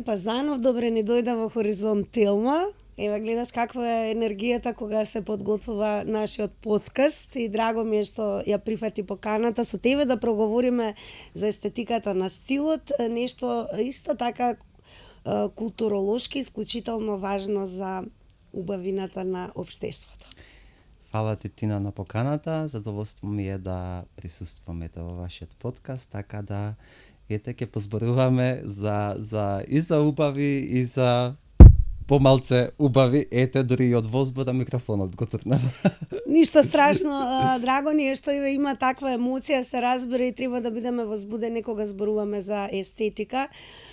Па Занов, добре ни дојде во Хоризонт Телма. Ева гледаш каква е енергијата кога се подготвува нашиот подкаст и драго ми е што ја прифати поканата со тебе да проговориме за естетиката на стилот, нешто исто така културолошки исклучително важно за убавината на општеството. Фала ти, Тина, на поканата. Задоволство ми е да присустваме во вашиот подкаст, така да ете ќе позборуваме и за убави и за помалце убави, ете дури и од возбуда микрофонот го турнав. Ништо страшно, драго ни е што има таква емоција, се разбира и треба да бидеме возбудени кога зборуваме за естетика,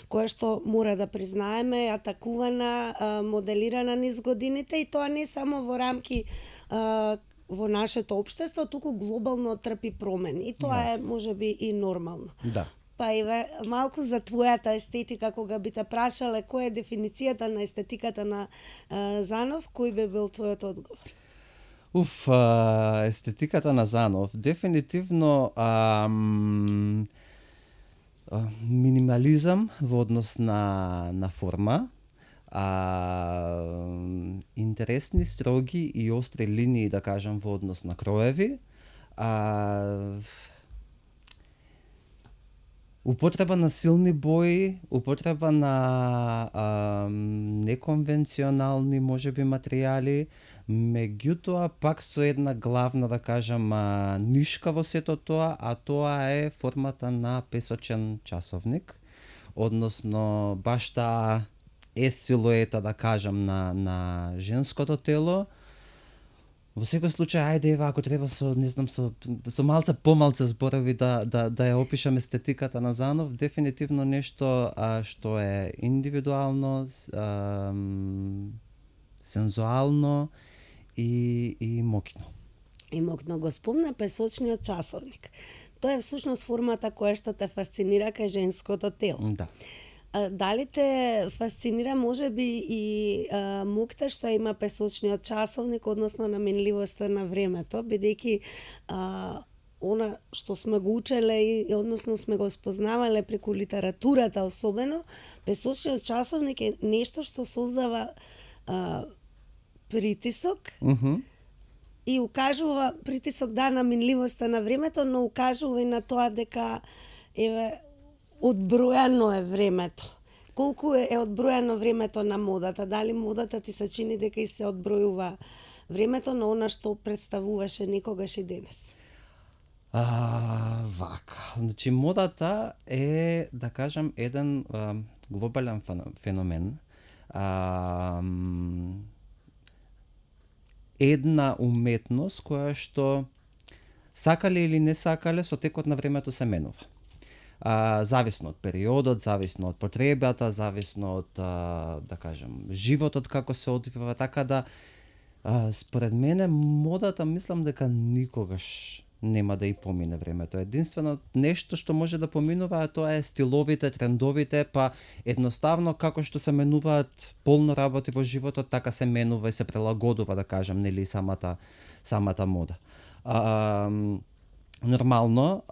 која што мора да признаеме, атакувана, моделирана низ годините и тоа не само во рамки во нашето општество, туку глобално трпи промени. И тоа е можеби и нормално. Да. Па еве малку за твојата естетика, кога би те прашале која е дефиницијата на естетиката на Занов, кој би бил твојот одговор? Естетиката на Занов дефинитивно минимализам во однос на форма, интересни, строги и остри линии, да кажам, во однос на кроеви, употреба на силни бои, употреба на неконвенционални можеби материјали, меѓутоа пак со една главна, да кажам, нишка во сето тоа, а тоа е формата на песочен часовник, односно баш таа е силуета, да кажам, на женското тело. Во секој случај, ајде ева, ако треба со малце помалце зборови да ја опишам естетиката на Занов, дефинитивно нешто што е индивидуално, сензуално и мокно. И мокно го спомна песочниот часовник. Тоа е всушност формата која што те фасцинира кај женското тело. Да. Дали те фасцинира можеби и мокта што има песочниот часовник, односно наменливоста на времето, бидејќи она што сме го учеле и односно сме го спознавале преку литературата особено, песочниот часовник е нешто што создава притисок и укажува притисок на минливоста на времето, но укажува и на тоа дека еве одбројано е времето. Колку е одбројано времето на модата? Дали модата ти се чини дека и се одбројува времето на она што представуваше некогаш и денес? Вака. Значи, модата е, да кажам, еден глобален феномен. Една уметност која што сакале или не сакале со текот на времето се менува. Зависно од периодот, зависно од потребата, зависно од, да кажем, животот како се одвива, така да според мене модата мислам дека никогаш нема да и помине времето. Единствено нешто што може да поминува, тоа е стиловите, трендовите, па едноставно како што се менуваат полно работи во животот, така се менува и се прилагодува, да кажем, нели самата мода. Нормално,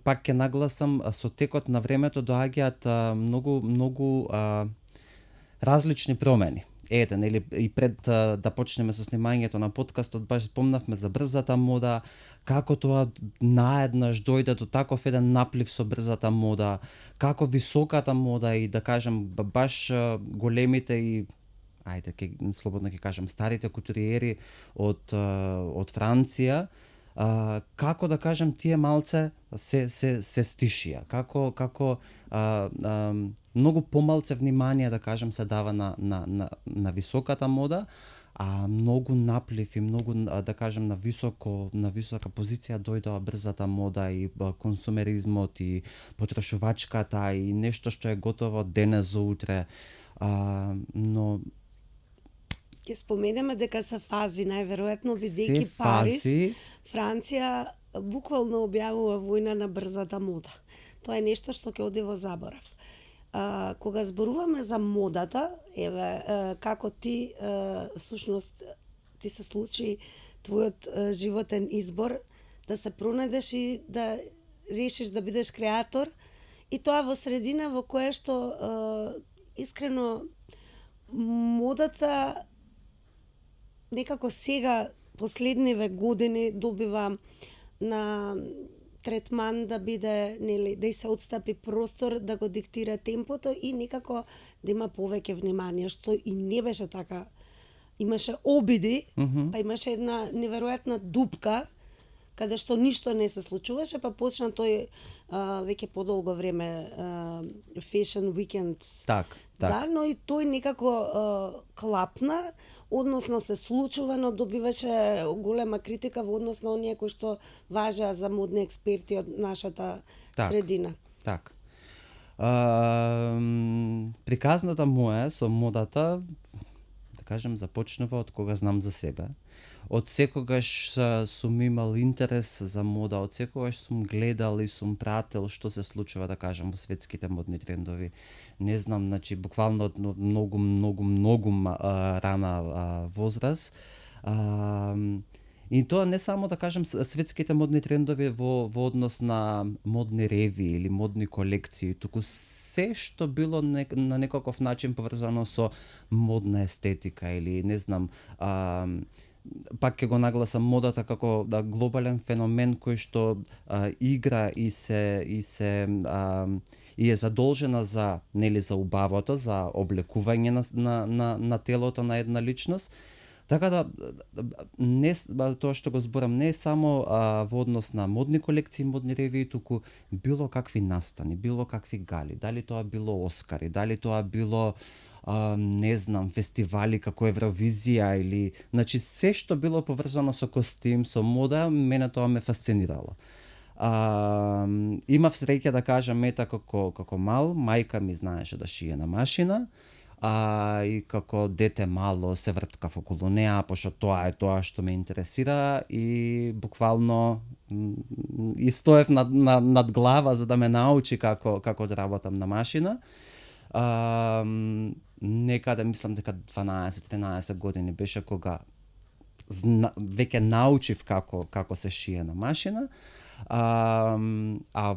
пак ќе нагласам, со текот на времето доаѓаат многу различни промени. Ете, нели, и пред да почнеме со снимањето на подкастот, баш спомнавме за брзата мода, како тоа наеднаш дојде до таков еден наплив со брзата мода, како високата мода и, да кажем, баш големите и ајде, слободно ќе кажам, старите кутуриери од Франција, како, да кажем, тие малце се стишија, како многу помалце внимание, да кажем, се дава на високата мода, а многу наплив и многу, да кажем, на висока позиција дојдоа брзата мода и консумеризмот и потрошувачката и нешто што е готово денес за утре, но ќе споменеме дека се фази, најверојатно, бидејќи Париз, Франција буквално објавува војна на брзата мода. Тоа е нешто што ќе оди во заборав. Кога зборуваме за модата, еве, како ти, всушност, ти се случи твојот животен избор да се пронедеш и да решиш да бидеш креатор И тоа во средина во која што искрено модата некако сега последниве години добива на третман да биде, нели, да се отстапи простор да го диктира темпото и некако да има повеќе внимание, што и не беше така. Имаше обиди, па имаше една неверојатна дупка каде што ништо не се случуваше, па почна тој веќе подолго време Fashion Weekend. Так. Да, но и тој некако клапна, односно се случува, но добиваше голема критика во однос на оние кои што важеа за модни експерти од нашата средина. Так. Приказната моја со модата, да кажем, започнува од кога знам за себе. Од секогаш сум имал интерес за мода, од секогаш сум гледал и сум прател што се случува, да кажем, во светските модни трендови. Не знам, значи, буквално од многу рана возраст. И тоа не само, да кажем, светските модни трендови во однос на модни реви или модни колекции, туку се што било на некаков начин поврзано со модна естетика или, не знам, пак ќе го нагласам модата како глобален феномен кој што игра и е задолжена за, нели, за убавото, за облекување на телото на една личност. Така да не тоа што го зборам не е само во однос на модни колекции, модни ревии, туку било какви настани, било какви гали, дали тоа било Оскари, дали тоа било не знам, фестивали како Евровизија или, значи, се што било поврзано со костим, со мода, мене тоа ме фасцинирало. Имав среќа, да кажам, како мал, мајка ми знаеше да шие на машина, и како дете мало се врткав околу неа, пошто тоа е тоа што ме интересира и буквално и стоев над глава за да ме научи како да работам на машина. Некаде, мислам дека 12-13 години беше кога веќе научив како се шие на машина, а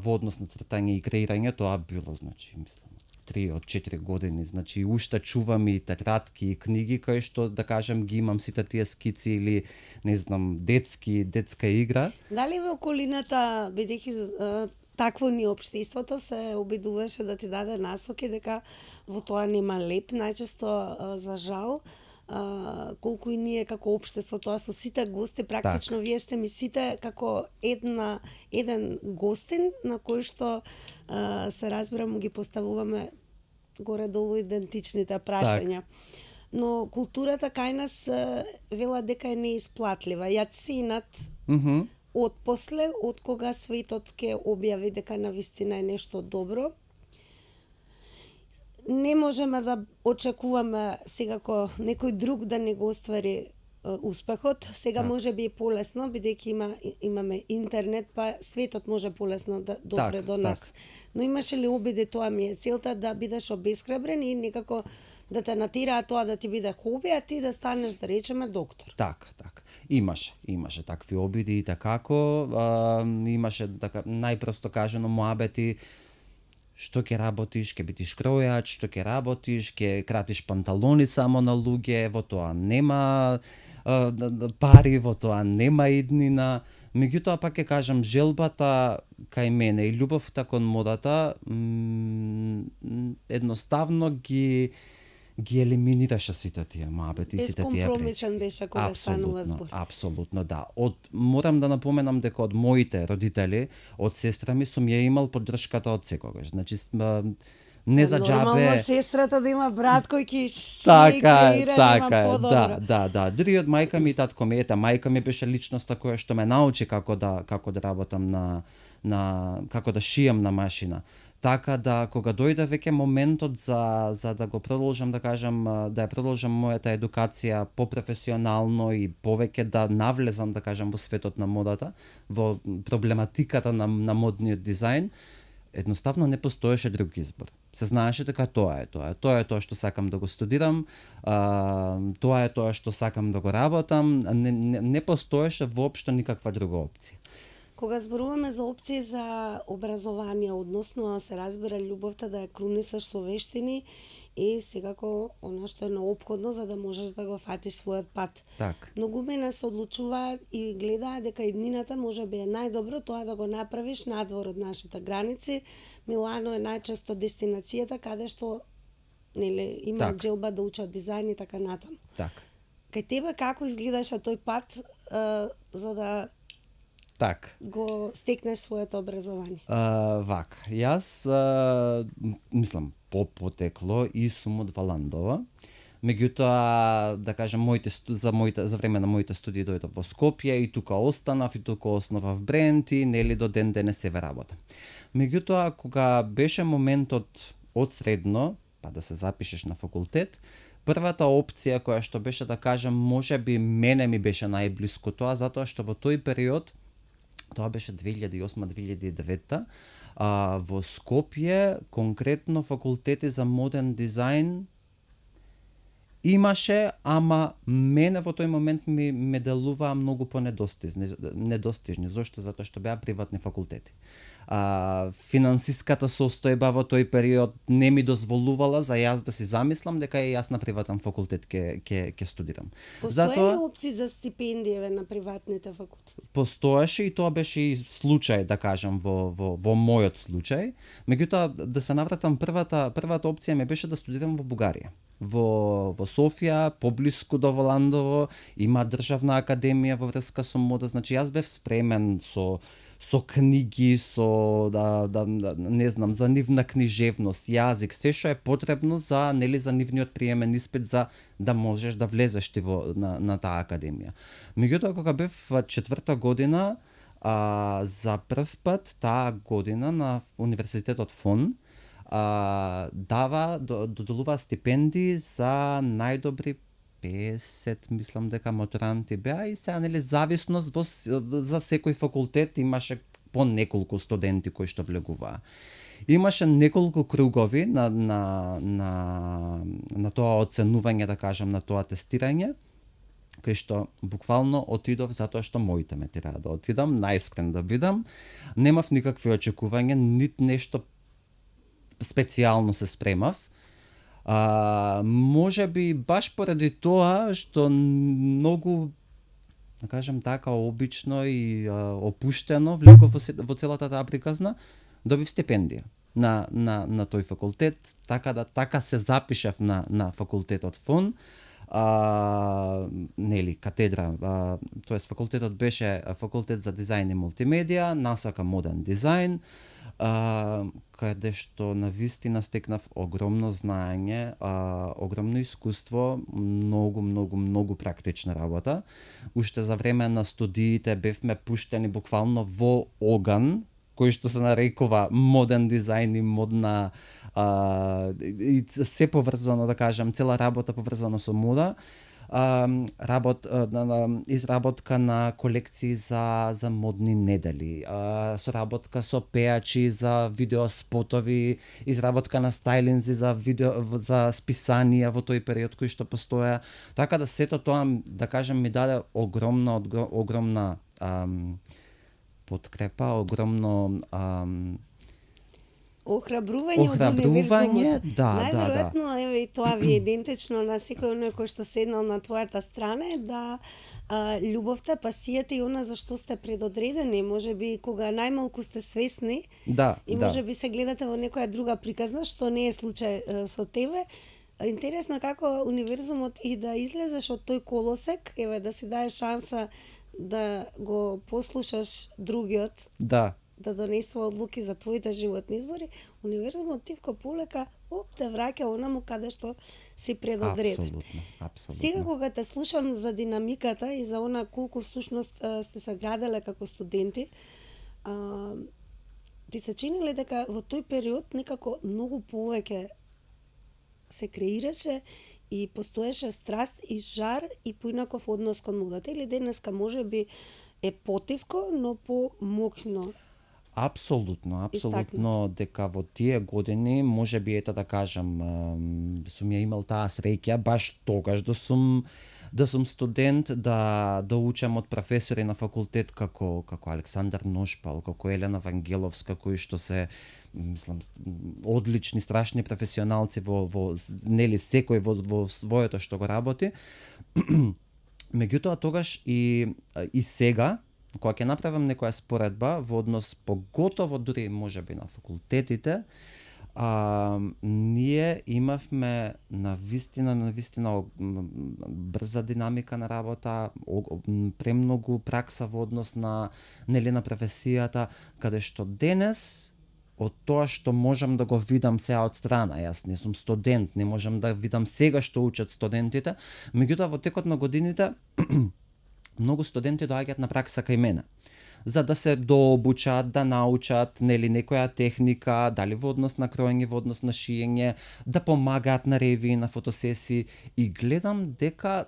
во однос на цртање и креирање тоа било, значи, мислам, 3 од 4 години, значи уште чувам и тетрадки и книги кои што, да кажем, ги имам сите тие скици или, не знам, детска игра. Дали во околината, бидејќи такво ни општеството, се обидуваше да ти даде насоки дека во тоа нема леп, најчесто за жал, колку и ние како општество, тоа со сите гости, практично вие сте ми сите како еден гостин на кој што се разбирам ги поставуваме горе-долу идентичните прашања. Но културата кај нас вела дека е неисплатлива. Ја ценат од после, од кога светот ќе објави дека навистина е нешто добро. Не можеме да очекуваме секако некој друг да не го оствари успехот. Сега може би е полесно, бидејќи имаме интернет, па светот може полесно да допре до нас. Но имаше ли обиди, тоа ми е целта, да бидеш обесхрабрен и некако да те натираат тоа да ти биде хоби, а ти да станеш, да речеме, доктор. Така. Имаше такви обиди и такако, имаше, така, најпросто кажано, муабети, што ќе работиш, ќе бидеш кројач, што ќе работиш, ќе кратиш панталони само на луѓе, во тоа нема пари, во тоа нема иднина. Меѓутоа, пак ќе кажам, желбата кај мене и љубовта кон модата едноставно ги елиминираше сите тие муабети, сите тие пречки. Бескомпромисен беше кога станува збор. Апсолутно, да. Морам да напоменам дека од моите родители, од сестра ми сум ја имал поддршката од секогаш. Значи, не за џабе. Нормално сестрата да има брат кој ќе шеира, така е, да. Дури од мајка ми и татко ми, мајка ми беше личноста која што ме научи како да работам како да шијам на машина. Така да, кога дојде веќе моментот за да го продолжам, да кажам, да ја продолжам мојата едукација попрофесионално и повеќе да навлезам, да кажам, во светот на модата, во проблематиката на модниот дизајн, едноставно не постоеше друг избор. Се знаеше дека тоа е тоа што сакам да го студирам, тоа е тоа што сакам да го работам, не постоеше воопшто никаква друга опција. Кога зборуваме за опции за образование, односно се разбира љубовта да ја крунисаш со вештини и секако она што е неопходно за да можеш да го фатиш својот пат. Так. Многу мене се одлучуваат и гледаат дека иднината може би е најдобро тоа да го направиш надвор од нашите граници. Милано е најчесто дестинацијата каде што нели има Так. желба да учат дизајн и така натаму. Так. Кај тебе како изгледаше тој пат за да Так. го стекнеш своето образование? Вака, јас мислам по потекло и сум од Валандова. Меѓутоа, да кажем, за време на моите студии дојдов во Скопје и тука останав и тука основав бренд и нели до ден денес еве работам. Меѓутоа, кога беше моментот од средно, па да се запишеш на факултет, првата опција која што беше, да кажем, можеби мене ми беше најблиско тоа, затоа што во тој период, тоа беше 2008-2009, во Скопје, конкретно факултети за моден дизајн имаше, ама мене во тој момент ме делуваа многу недостижни. Зошто? Затоа што беа приватни факултети. Финансиската состојба во тој период не ми дозволувала за јас да си замислам дека јас на приватен факултет ќе студирам. Постои ли опции за стипендиеве на приватните факултети? Постоеше и тоа беше и случај, да кажам, во мојот случај. Меѓутоа, да се навратам, првата опција ми беше да студирам во Бугарија. Во Софија, поблиску до Валандово, има државна академија во врска со мода, значи јас бев спремен со книги, не знам, за нивна книжевност, јазик, се што е потребно за нивниот приемен испит за да можеш да влезеш ти на таа академија. Меѓутоа, кога бев 4-та година, за прв пат таа година на Универзитетот ФОН доделува стипендии за најдобри 50, мислам дека матуранти беа и сега зависност за секој факултет имаше по неколку студенти кои што влегуваа. Имаше неколку кругови на тоа оценување, да кажам, на тоа тестирање, кај што буквално отидов затоа што моите ме тераа да отидам, најискрен да бидам. Немав никакви очекувања, нит нешто специјално се спремав. Може би баш поради тоа што многу, да кажем така, обично и опуштено влегов во целата таа приказна, добив стипендија на тој факултет, така се запишав на факултетот ФОН. Катедра, тоест факултетот беше факултет за дизајн и мултимедија, насока моден дизајн, каде што навистина стекнав огромно знаење, огромно искуство, многу практична работа. Уште за време на студиите бевме пуштени буквално во оган, кој што се нарекува моден дизајн и модна и се поврзано, да кажам, цела работа поврзано со мода. Изработка на колекции за модни недели, соработка со пејачи за видеоспотови, изработка на стајлинзи за списанија во тој период кои што постоја. Така да сето тоа, да кажем, ми даде огромна подкрепа, огромно Охрабрување од универзумот. Најверојатно, еве и тоа ви е идентично на секој оној кој што седнал на твојата страна, е да љубовта, пасијата и она за што сте предодредени, можеби кога најмалку сте свесни и можеби се гледате во некоја друга приказна, што не е случај со тебе. Интересно како универзумот и да излезеш од тој колосек, еве да си даеш шанса да го послушаш другиот. Да донесува одлуки за твоите животни избори, универзумот тивко полека те враќа онаму каде што си предодреден. Апсолутно. Сега кога те слушам за динамиката и за она колку всушност сте се граделе како студенти, ти се чини ли дека во тој период некако многу повеќе се креираше и постоеше страст и жар и поинаков однос кон модата, или денеска можеби е потивко, но помокно? Апсолутно Истакнато. дека во тие години, можеби ета да кажам, сум ја имал таа среќа баш тогаш да сум студент, да учам од професори на факултет како Александар Ношпал, како Елена Вангеловска, кои што се мислам одлични, страшни професионалци во нели секој во своето што го работи. Меѓутоа тогаш и сега, кога ќе направам некоја споредба во однос поготово дури можеби на факултетите, ние имавме навистина брза динамика на работа, премногу пракса во однос на на професијата, каде што денес од тоа што можам да го видам сега од страна, јас не сум студент, не можам да видам сега што учат студентите, меѓутоа во текот на годините многу студенти доаѓаат на пракса кај мене, за да се дообучат, да научат некоја техника, дали во однос на кроење, во однос на шиење, да помагаат на ревии, на фотосесии, и гледам дека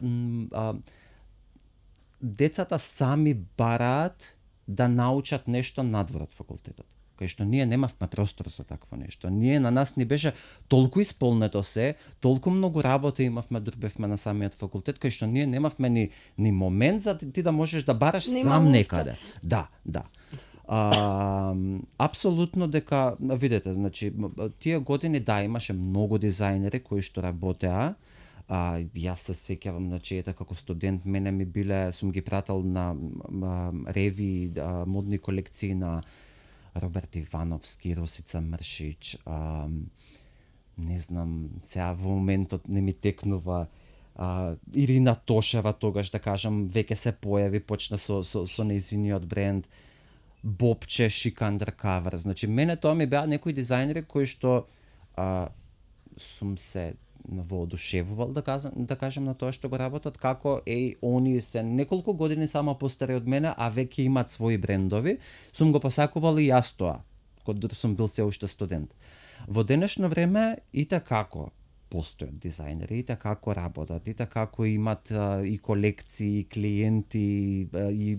децата сами бараат да научат нешто надвор од факултетот, кај што ние немавме простор за такво нешто. На нас ни беше толку исполнето се, толку многу работа имавме дори бевме на самиот факултет, кај што ние немавме ни момент за ти да можеш да бараш сам некаде. Да. Апсолутно дека видете, значи тие години имаше многу дизајнери кои што работеа. Јас се сеќавам, значи ета како студент мене ми биле, сум ги прател на реви, модни колекции на Роберт Ивановски, Росица Мршич, не знам, сега во моментот не ми текнува, Ирина Тошева тогаш, да кажам, веќе се појави, почна со нејзиниот бренд, Бобче, Chic Undercover. Значи, мене тоа ми беа некои дизајнери кои што сум се воодушевувал, да кажам, на тоа што го работат, како они се неколку години само постари од мене, а веќе имаат своји брендови, сум го посакувал и јас тоа, кога сум бил се уште студент. Во денешно време и како постојат дизајнери, и како работат, и како имат и колекции, и клиенти, и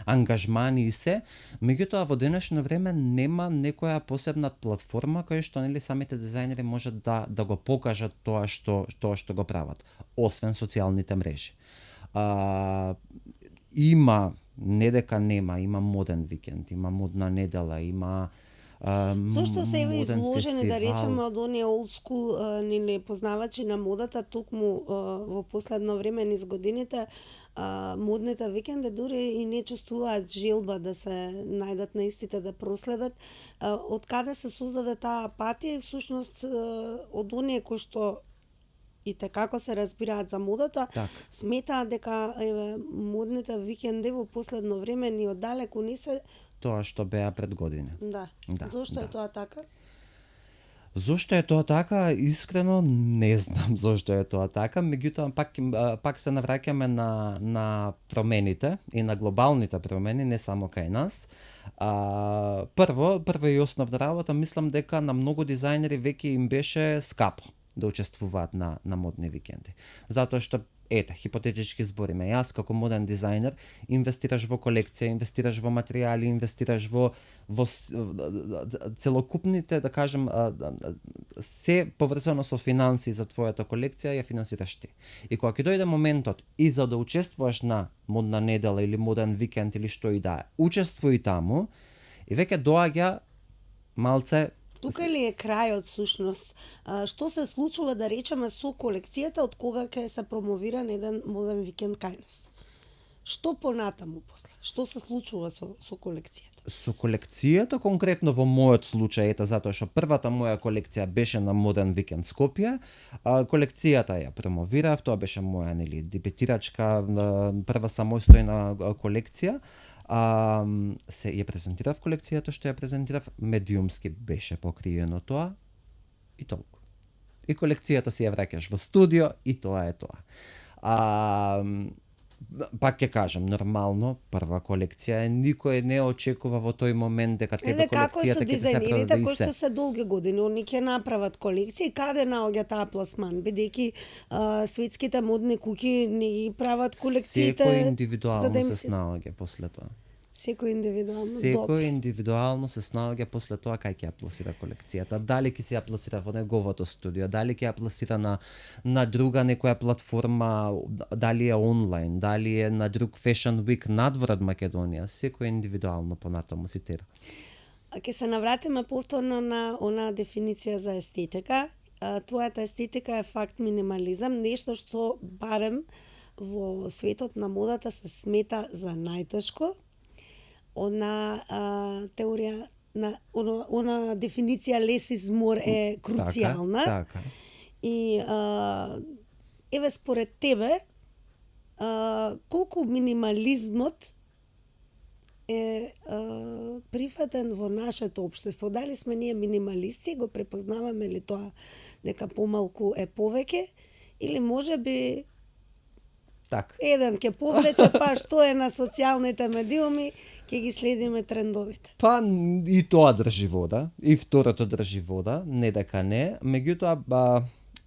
ангажмани и се, меѓутоа во денешно време нема некоја посебна платформа кај што самите дизајнери можат да го покажат тоа што го прават, освен социјалните мрежи. Има, не дека нема, има моден викенд, има модна недела, има Зошто се еве изложени, да речеме, од оние old school непознавачи на модата, токму во последно време низ годините, модните викенди дури и не чувствуваат желба да се најдат на истите, да проследат. Од каде се создаде таа апатија и всушност од оние кои што и како се разбираат за модата, сметаат дека модните викенди во последно време ни оддалеку не се тоа што беа пред години. Да. Зошто е тоа така? Зошто е тоа така? Искрено не знам зошто е тоа така, меѓутоа пак се навраќаме на промените и на глобалните промени, не само кај нас. Прво и основна работа, мислам дека на многу дизајнери веќе им беше скапо да учествуваат на модни викенди. Затоа што хипотетички збориме, јас како моден дизајнер инвестираш во колекција, инвестираш во материјали, инвестираш во целокупните, да кажем, се поврзано со финанси за твојата колекција, ја финансираш ти. И кога ќе дојде моментот и за да учествуваш на модна недела или моден викенд или што и да е, учествуј таму, и веќе доаѓа малце. Тука ли е крајот всушност? Што се случува, да речеме, со колекцијата од кога ќе се промовира еден моден викенд кај нас? Што понатаму после? Што се случува со колекцијата? Со колекцијата, конкретно во мојот случај, затоа што првата моја колекција беше на моден викенд Скопје, колекцијата ја промовирав, тоа беше моја дебитирачка, прва самостојна колекција. Се ја презентирав колекцијата што ја презентирав, медиумски беше покриено тоа и толку. И колекцијата си ја враќаш во студио и тоа е тоа. Пак ќе кажам, нормално, прва колекција никој не очекува во тој момент дека тебе колекцијата ќе се продаде и се. Како кои што се долги години, они ќе направат колекции, каде наоѓа таа пласман, бидејќи светските модни куќи не ги прават колекциите. Секој индивидуално се наоѓа после тоа. Секој индивидуално. Секој индивидуално се снаоѓа после тоа кај ќе ја пласира колекцијата. Дали ќе се ја пласира во неговото студио, дали ќе ја пласира на друга некоја платформа, дали е онлайн, дали е на друг Fashion Week надвор од Македонија. Секој индивидуално понатаму си тера. Ќе се навратиме повторно на она дефиниција за естетика. Твојата естетика е факт минимализам, нешто што барем во светот на модата се смета за најтешко. Она теорија на она дефиниција less is more е круцијална. Така. И еве според тебе колку минимализмот е прифатен во нашето општество? Дали сме ние минималисти, го препознаваме ли тоа дека помалку е повеќе, или можеби така. Еден ќе повлече, па што е на социјалните медиуми, ќе ги следиме трендовите. Па и тоа држи вода, и второто држи вода, не дека не, меѓутоа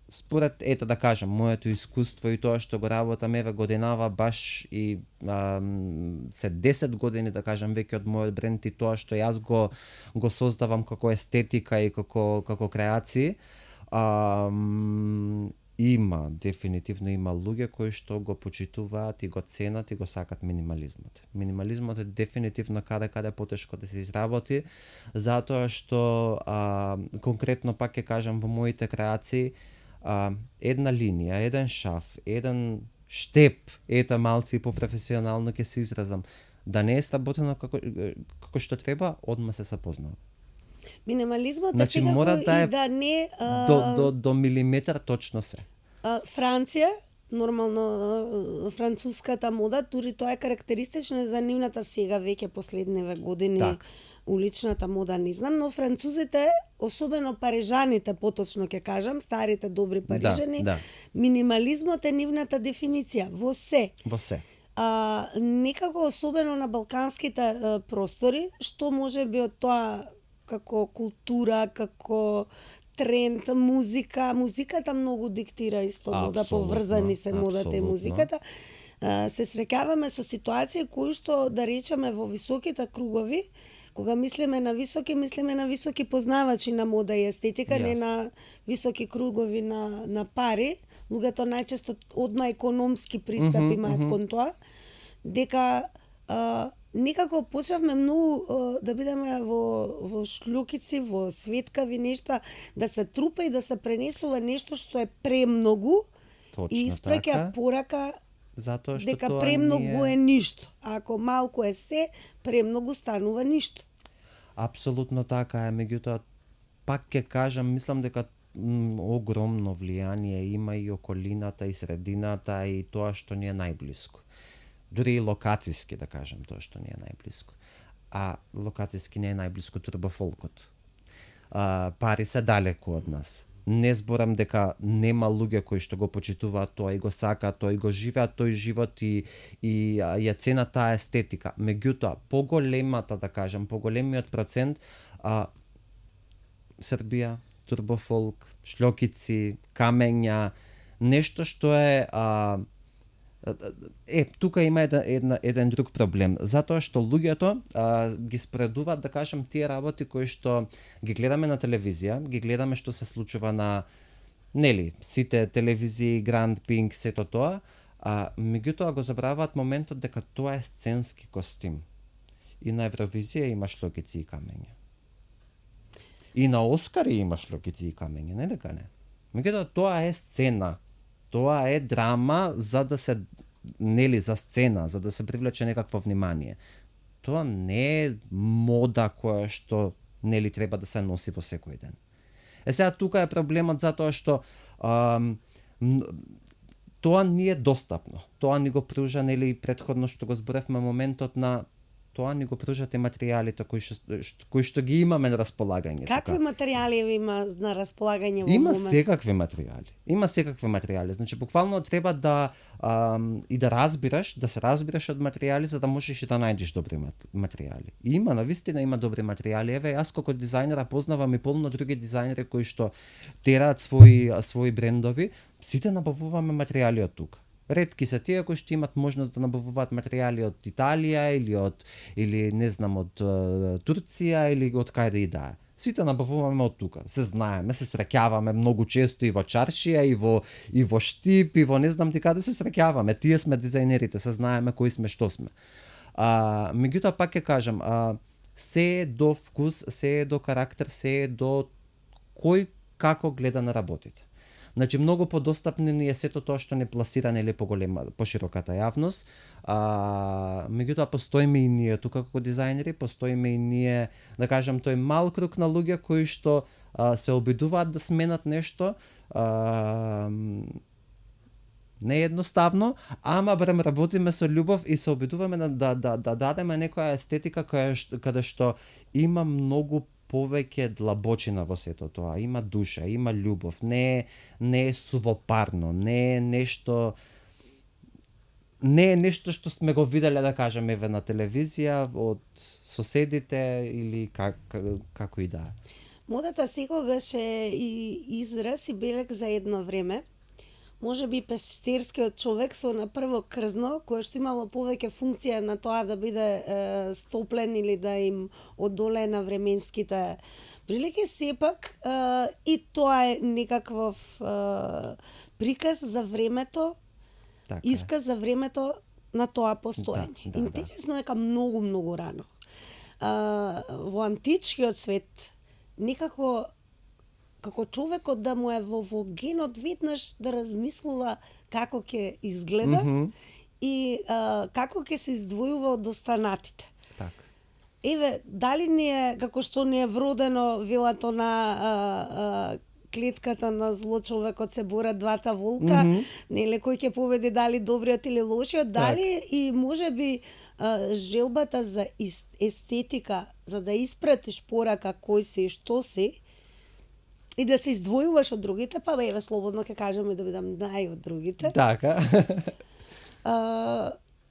според, ето да кажам, моето искуство и тоа што го работам еве годинава баш и се 10 години да кажам веќе од мојот бренд и тоа што јас го создавам како естетика и како креации, дефинитивно има луѓе кои што го почитуваат и го ценат и го сакат минимализмот. Минимализмот е дефинитивно каде потешко да се изработи, затоа што конкретно пак ќе кажам во моите креации, една линија, еден шаф, еден штеп, ета малци попрофесионално ќе се изразам, да не е сработено како што треба, одма се запознава. Минимализмот значи, секако мора да е да не до милиметар точно се. Франција, нормално француската мода, дури тоа е карактеристично за нивната сега веќе последниве години. Так. Уличната мода не знам, но французите, особено парижаните, поточно ќе кажам, старите добри парижани, да. Минимализмот е нивната дефиниција во се. Во се. Некако особено на балканските простори, што може би од тоа како култура, како тренд, музиката многу диктира исто мода, поврзани се модата и музиката. Се среќаваме со ситуации кои што, да речеме, во високите кругови, кога мислиме на високи познавачи на мода и естетика, не на високи кругови на пари, луѓето најчесто одма економски пристап имаат кон тоа, дека некако почнавме многу да бидеме во шлюкици, во светкави нешта, да се трупа и да се пренесува нешто што е премногу. Точно и испреќа порака затоа што дека премногу е ништо. А ако малку е се, премногу станува ништо. Апсолутно така е, меѓутоа пак ќе кажам, мислам дека огромно влијание има и околината и средината и тоа што ни е најблиско. Дури и локацијски да кажам тоа што ни е најблиско. А локацијски не е најблиско турбофолкот. Пари се далеку од нас. Не зборам дека нема луѓе кои што го почитуваат тоа и го сакаат, тоа и го живеат тој живот и ја ценат таа естетика. Меѓутоа, поголемата, да кажам, поголемиот процент Србија, турбофолк, шлјокици, камења, нешто што е тука има еден друг проблем, затоа што луѓето ги споредуваат, да кажам, тие работи кои што ги гледаме на телевизија, ги гледаме што се случува на сите телевизии, Гранд Пинк, сето тоа, меѓутоа го забраваат моментот дека тоа е сценски костим. И на Евровизија има шлјокици и камења. И на Оскари има шлјокици и камења, не дека не. Меѓутоа тоа е сцена. Тоа е драма за да се за сцена, за да се привлече некакво внимание. Тоа не е мода која што треба да се носи во секој ден. Сега тука е проблемот затоа што тоа не е достапно. Тоа ни го пружа претходно што го зборевме моментот на тоа ни го пружате материјалите кои што ги имаме на располагање. Какви материјали има на располагање во момент? Има секакви материјали. Значи буквално треба да се разбираш од материјали за да можеш и да најдеш добри материјали. Има, навистина има добри материјали. Еве јас како дизајнер познавам и полно други дизајнери кои што тераат своји брендови, сите набавуваме материјали од тука. Ретки се тие кои што имат можност да набавуваат материјали од Италија или не знам од Турција или од каде и да е. Сите набавуваме од тука. Се знаеме, се среќаваме многу често и во чаршија, и во Штип, и во не знам ти каде се среќаваме. Тие сме дизајнерите, се знаеме кои сме, што сме. Меѓутоа пак ќе кажам, се е до вкус, се е до карактер, се е до кој како гледа на работите. Значи многу подостапни ни е сето тоа што не пласира нели пошироката јавност. Меѓутоа постоиме и ние тука како дизајнери, постоиме и ние, да кажам, тој мал круг на луѓе кои што се обидуваат да сменат нешто. Не е едноставно, ама барем работиме со љубов и се обидуваме да дадеме некоја естетика каде што има многу повеќе длабочина во сето тоа. Има душа, има љубов, не е сувопарно, не е нешто што сме го виделе, да кажеме, еве на телевизија од соседите или како и да е. Модата секогаш е и израз и белег за едно време. Може би пештерскиот човек со на прво крзно, кој што имало повеќе функција на тоа да биде стоплен или да им одолее на временските прилики, сепак и тоа е некаков приказ за времето, Така. исказ за времето на тоа постоење. Интересно е дека многу рано. Во античкиот свет некако како човекот да му е во генот веднаш да размислува како ќе изгледа и како ќе се издвојува од останатите. Така. Еве, дали ни е, како што ни е вродено вилато на клетката на зло човекот се борат двата волка, нели кој ќе победи, дали добриот или лошиот, дали и можеби желбата за естетика, за да испратиш порака кој си и што си, и да се издвојуваш од другите, па еве слободно ќе кажеме да бидам нај од другите. Така.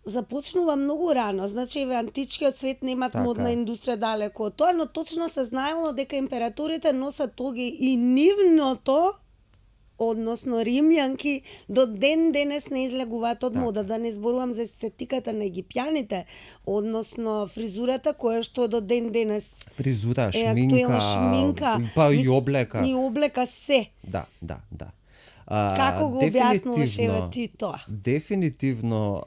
Започнува многу рано. Значи, еве античкиот свет немат модна индустрија далеко од тоа, но точно се знаело дека императорите носат тоги и нивното, односно римјанки, до ден денес не излегуваат од мода. Да не зборувам за естетиката на египјаните, односно фризурата која што до ден денес фризура, шминка, па и облека. И облека се. Да. Како го објаснуваш еве ти тоа? Дефинитивно,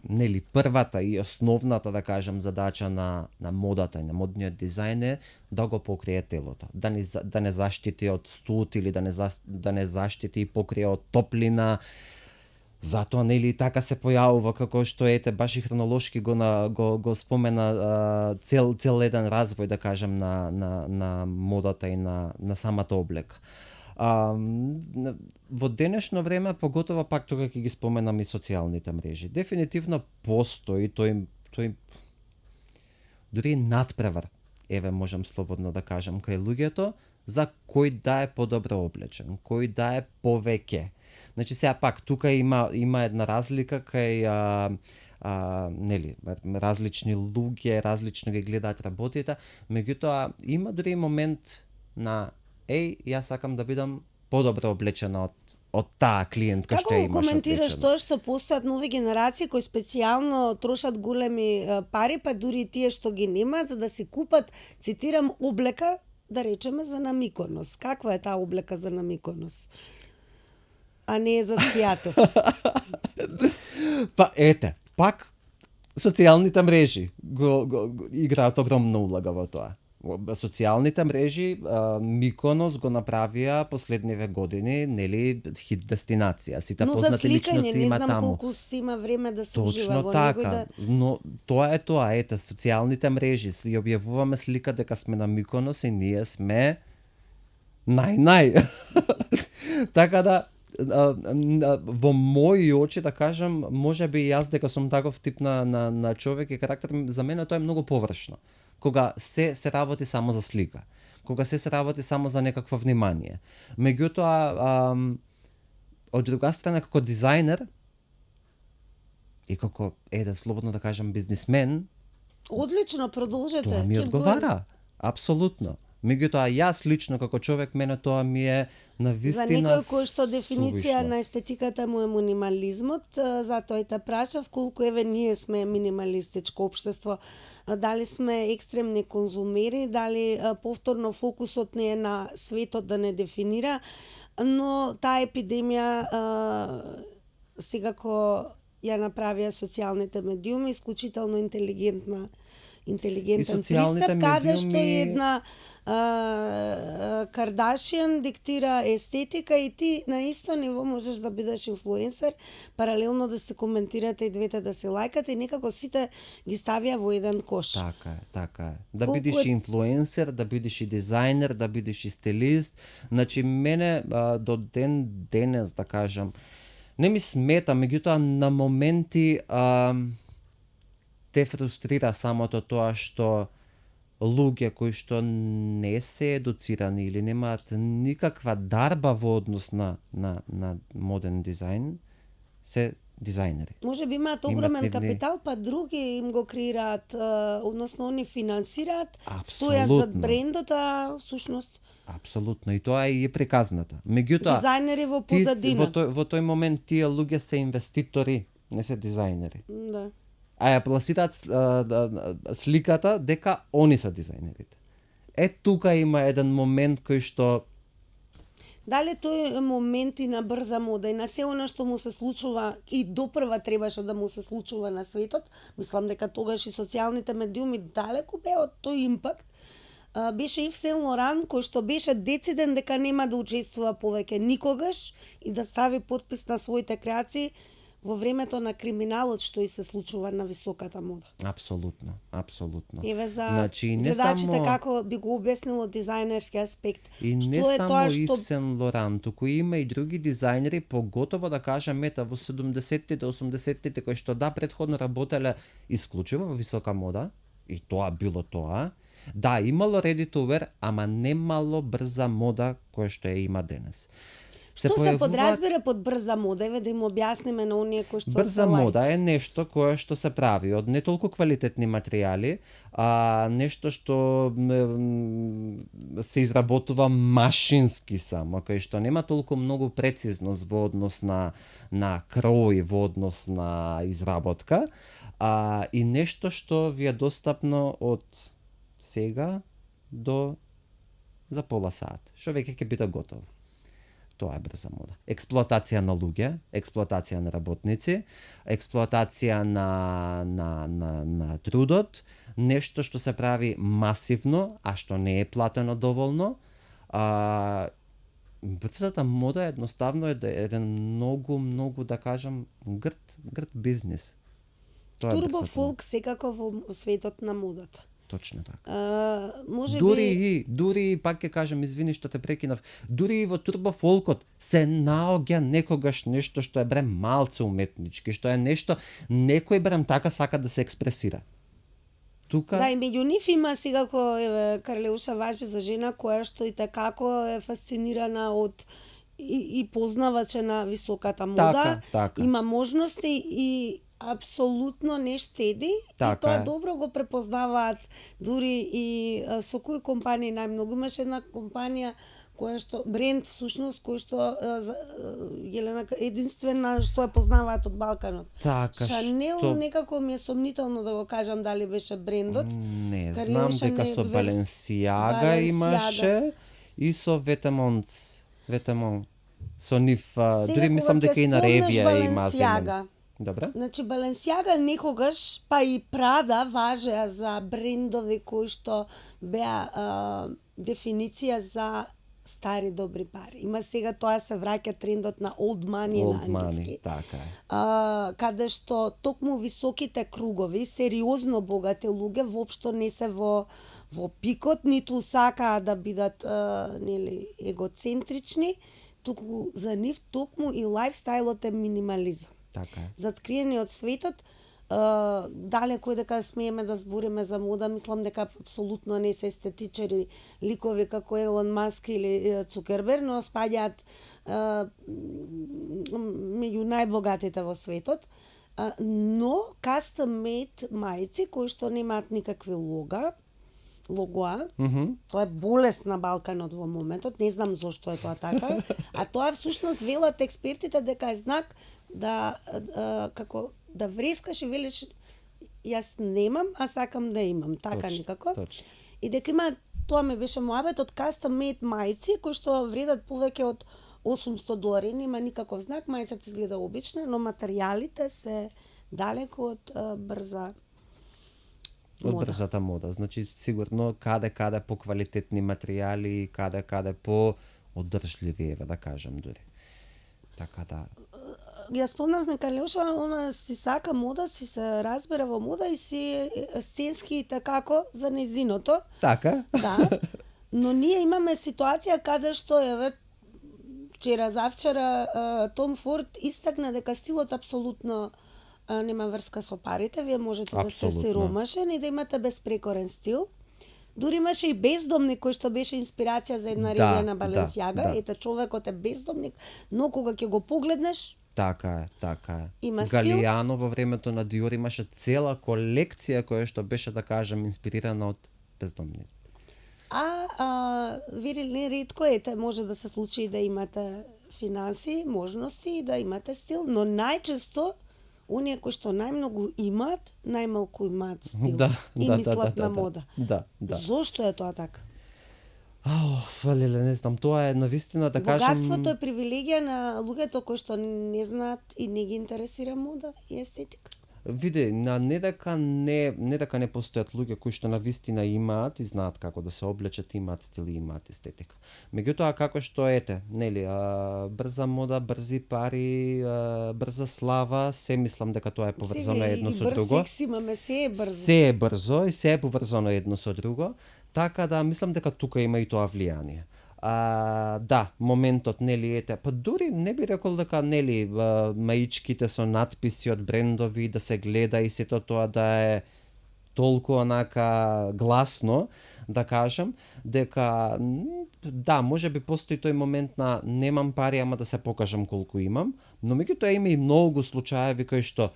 нели првата и основната, да кажам, задача на модата и на модниот дизајн е да го покрие телото, да не заштити од студ или да не заштити и покрие од топлина. Затоа нели така се појавува, како што ете баш и хронолошки го спомена цел еден развој, да кажам, на модата и на самата облека. Во денешно време, поготово пак тога ќе ги споменам и социјалните мрежи. Дефинитивно постои тој дури надпревар, еве можам слободно да кажам, кај луѓето за кој да е подобро облечен, кој да е повеќе. Значи сега пак тука има една разлика кај нели различни луѓе различно ги гледаат работите, меѓутоа има дури момент на јас сакам да бидам подобро облечена од таа клиентка што ја имаш. Како коментираш тоа што постојат нови генерации кои специјално трошат големи пари, па дури тие што ги немаат за да си купат, цитирам, облека, да речеме, за на Миконос. Каква е таа облека за на Миконос? А не е за скијатос. Па ете, пак социјалните мрежи го играат огромна улога во тоа. Социјалните мрежи Миконос го направија последниве години, нели, хит дестинација. Сите познати личности има таму. Не знам колку си има време да се ужива во него. Точно така, но тоа е тоа, ете, социјалните мрежи, си објавуваме слика дека сме на Миконос и ние сме нај. Така да во мои очи, да кажам, можеби јас дека сум таков тип на човек и карактер, за мене тоа е многу површно. Кога се работи само за слика, кога се работи само за некакво внимание. Меѓутоа, од друга страна, како дизајнер и како, слободно да кажам, бизнисмен, одлично, продолжете. Тоа ми одговара, апсолутно. Меѓутоа јас лично како човек мене тоа ми е на За вистина некој кој што дефиниција сувишло. на естетиката му е минимализмот, затоа и те прашав колку еве ние сме минималистичко општество, дали сме екстремни конзумери, дали повторно фокусот не е на светот да не дефинира, но таа епидемија секако ја направија социјалните медиуми исклучително интелигентен социјалните пристап, каде што медиуми- една Кардашијан диктира естетика и ти на исто ниво можеш да бидеш инфлуенсер, паралелно да се коментирате и двете да се лајкате и некако сите ги ставија во еден кош. Така е, така е. Да Колку бидеш е- и инфлуенсер, да бидеш и дизајнер, да бидеш и стилист. Значи, мене до ден денес, да кажам, не ми смета, меѓутоа на моменти те фрустрира самото тоа што луѓе кои што не се едуцирани или немаат никаква дарба во однос на моден дизајн, се дизајнери. Може би имаат Имат огромен нивни- капитал, па други им го креираат, односно они финансираат, стојат Апсолутно. зад брендот, а всушност Апсолутно, и тоа е и приказната. Меѓутоа, дизајнери во ти позадина. во тој момент тие луѓе се инвеститори, не се дизајнери. Да. А ја пласираат сликата дека они се дизајнерите. Тука има еден момент кој што Дали тој моменти на брза мода и на се она што му се случува и допрва требаше да му се случува на светот, мислам дека тогаш и социјалните медиуми далеку беа од тој импакт, беше Ив Сен Лоран кој што беше дециден дека нема да учествува повеќе никогаш и да стави подпис на своите креации во времето на криминалот што и се случува на високата мода. апсолутно, апсолутно. Еве за Значи, не гледачите само- како би го обяснило дизајнерски аспект. И не Што е само тоа Ив што Сен Лоран, туку има и други дизајнери, поготово да кажам ета во 70-тите, 80-тите кои што претходно работеле исклучиво во висока мода, и тоа било тоа. Да, имало ready to wear, ама немало брза мода која што ја има денес. Што се подразбира под брза мода? Еве да им објасниме на оние кои што Брза се мода лаици. е нешто кое што се прави од не толку квалитетни материјали, а нешто што се изработува машински само, кај што нема толку многу прецизност во однос на крој, во однос на изработка, и нешто што ви е достапно од сега до за пола сат, што веќе ќе биде готово. Тоа е брза мода. Експлоатација на луѓе, експлоатација на работници, експлоатација на трудот, нешто што се прави масивно, а што не е платено доволно. Брзата мода едноставно е еден многу да кажам грд бизнис. Тоа е Турбо брзата мода. фолк секако во светот на модата. Точно така. Може Дури би и пак ќе кажам, извини што те прекинав, дури и во турбофолкот се наоѓа некогаш нешто што е брем малце уметнички, што е нешто некој брем така сака да се експресира. Тука да, и меѓу нив има секако Карлеуша важи за жена која што и како е фасцинирана од и познаваче на високата мода. така. Има можности и апсолутно не штеди Така и тоа е. добро го препознаваат дури и со кои компании најмногу. Имаше една компанија која што бренд всушност кој што Елена единствена што ја познаваат од Балканот. Така Шанел што некако ми е сомнително да го кажам дали беше брендот. не Карлеуша знам дека не со верс- Баленсијага Balenciaga. имаше и со Ветемон со нив Сега дури мислам кога ќе дека и на спомнеш Ревија има Balenciaga, земен. Добре? Значи Баленсијага некогаш, па и Прада важеа за брендови кои што беа дефиниција за стари добри пари. Има сега тоа се враќа трендот на old money Old на money, англиски. така е. Каде што токму високите кругови, сериозно богати луѓе воопшто не се во пикот, ниту сакаат да бидат нели егоцентрични, туку за нив токму и лајфстајлот е минимализам. Така е. Заткриени од светот, далеко и дека смееме да збориме за мода, мислам дека апсолутно не се естетичари ликови како Елон Маск или Цукерберг, но спаѓаат меѓу најбогатите во светот, но custom made мајци кои што немаат никакви лога, логоа. Тоа е болест на Балканот во моментот, не знам зошто е тоа така, а тоа всушност велат експертите дека е знак да како да врескаш и велиш јас немам, а сакам да имам, така Точно, некако. точно. И дека има, тоа ме беше моабет од custom made мајци кои што вредат повеќе од $800, нема никаков знак, мајцата изгледа обична, но материјалите се далеку од брза Од мода. брзата мода. Значи сигурно каде по-квалитетни материјали, каде по одржливи, да кажам дури. Така да. Ја спомнавме Калеуша, она си сака мода, си се разбира во мода и си сценски и како за незиното. Така? Да. Но ние имаме ситуација каде што еве вчера завчера Том Форд истакна дека стилот апсолутно нема врска со парите, вие можете да се сиромашен и да имате безпрекорен стил. Дури имаше и бездомник кој што беше инспирација за една ревија на Баленсиага. Ете, човекот е бездомник, но кога ќе го погледнеш, така е. Има стил. Галијано во времето на Диор имаше цела колекција која што беше, да кажем, инспирирана од бездомник. Види, не ретко може да се случи да имате финанси, можности и да имате стил, но најчесто оние кои што најмногу имаат, најмалку имаат стил и мислат на мода. Да. Зошто е тоа така? Валеле, не знам, тоа е навистина да кажам... Богатството е привилегија на луѓето кои што не знаат и не ги интересира мода и естетика. Види, не дека не постојат луѓе кои што навистина имаат и знаат како да се облечат, имаат стил и имаат естетика. Меѓутоа како што нели, брза мода, брзи пари, брза слава, се мислам дека тоа е поврзано едно со друго. И брз секс имаме, се е брзо. Се е брзо и се е поврзано едно со друго, така да мислам дека тука има и тоа влијание. Да, моментот, нели, па дури не би рекол дека, нели, маичките со надписи од брендови, да се гледа и сето тоа да е толку онака гласно, да кажам, дека, да, може би постои тој момент на немам пари, ама да се покажам колку имам, но меѓутоа има и многу случаеви кои што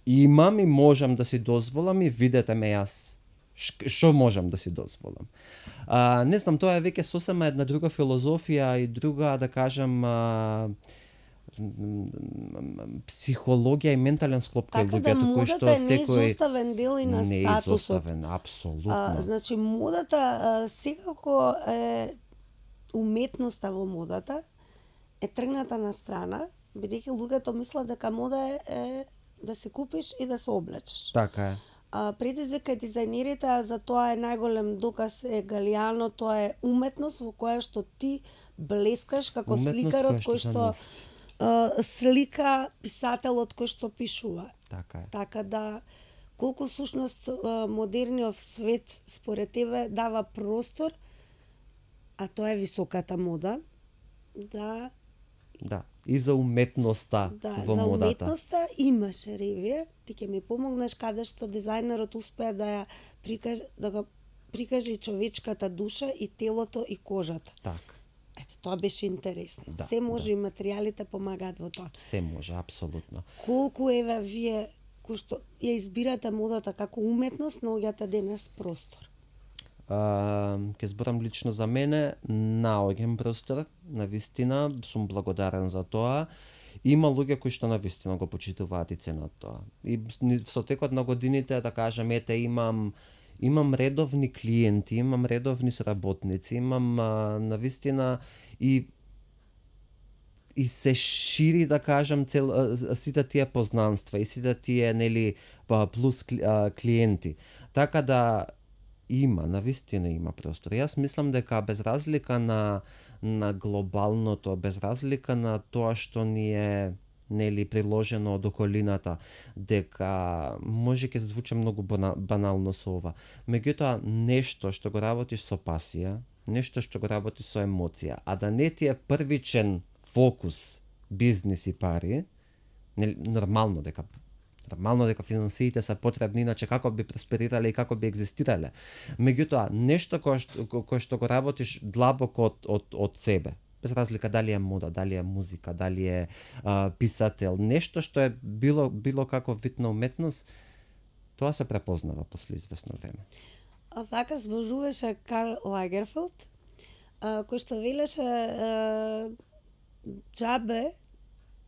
имам и можам да си дозволам и видете ме јас што можам да си дозволам. Не знам, тоа е веќе сосема една друга филозофија и друга, да кажам, психологија и ментален склоп кај луѓето, кој што секој... Така да, модата е неизоставен дел и на статусот. Неизоставен, апсолутно. Значи, модата секако е уметноста во модата е тргната на страна, бидејќи луѓето мислат дека мода е да се купиш и да се облечеш. Така е. Предизвика дизајнерите, за тоа е најголем доказ е Галијано, тоа е уметност во која што ти блескаш како сликарот кој што слика, писателот кој што пишува. Така е. Така да, колку сушност модерниот свет според тебе дава простор, а тоа е високата мода, Да, и за уметноста во за модата. уметноста имаше ревија, ти ќе ми помогнеш каде што дизајнерот успеа да ја прикаже и човечката душа и телото и кожата. Така. Ете, тоа беше интересно. Да, се може и материјалите помагаат во тоа. Се може, апсолутно. Колку еве вие кои што ја избирате модата како уметност, наоѓате денес простор? Ке зборам лично за мене, наоѓам простор, навистина сум благодарен за тоа. Има луѓе кои што навистина го почитуваат и ценат тоа. И со текот на годините, да кажам, имам редовни клиенти, имам редовни соработници, имам навистина и се шири, да кажам, сите тие познанства и сите тие, нели, плюс клиенти. Така да навистина има простор. Јас мислам дека без разлика на глобалното, без разлика на тоа што ни е, нели, приложено од околината, дека може ќе звучи многу банално со ова. Меѓутоа, нешто што го работиш со пасија, нешто што го работиш со емоција, а да не ти е првичен фокус бизнис и пари, нормално дека финансиите се потребни, иначе како би просперирале и како би екзистирале. Меѓутоа, нешто кој што го работиш длабоко од себе, без разлика дали е мода, дали е музика, дали е писател, нешто што е било како вид на уметност, тоа се препознава после извесно време. вака зборуваше Карл Лагерфелд, кој што велеше џабе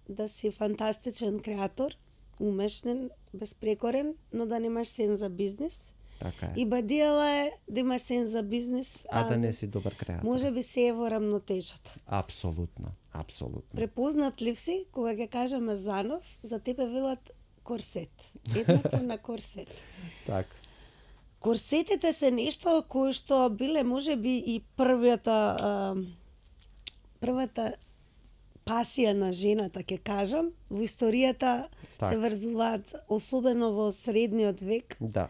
да си фантастичен креатор, умешен, безпрекорен, но да немаш сен за бизнис. Така е. И бадијала е да имаш сен за бизнис, да не си добар креатор. Може би се е во рамнотежата. Апсолутно, апсолутно. Препознат ли си кога ќе кажеме Занов, за тебе велат корсет. Еднакво на корсет. Така. Корсетите се нешто кои што биле можеби и првата пасија на жената, ќе кажам, во историјата се врзуваат, особено во средниот век. Да.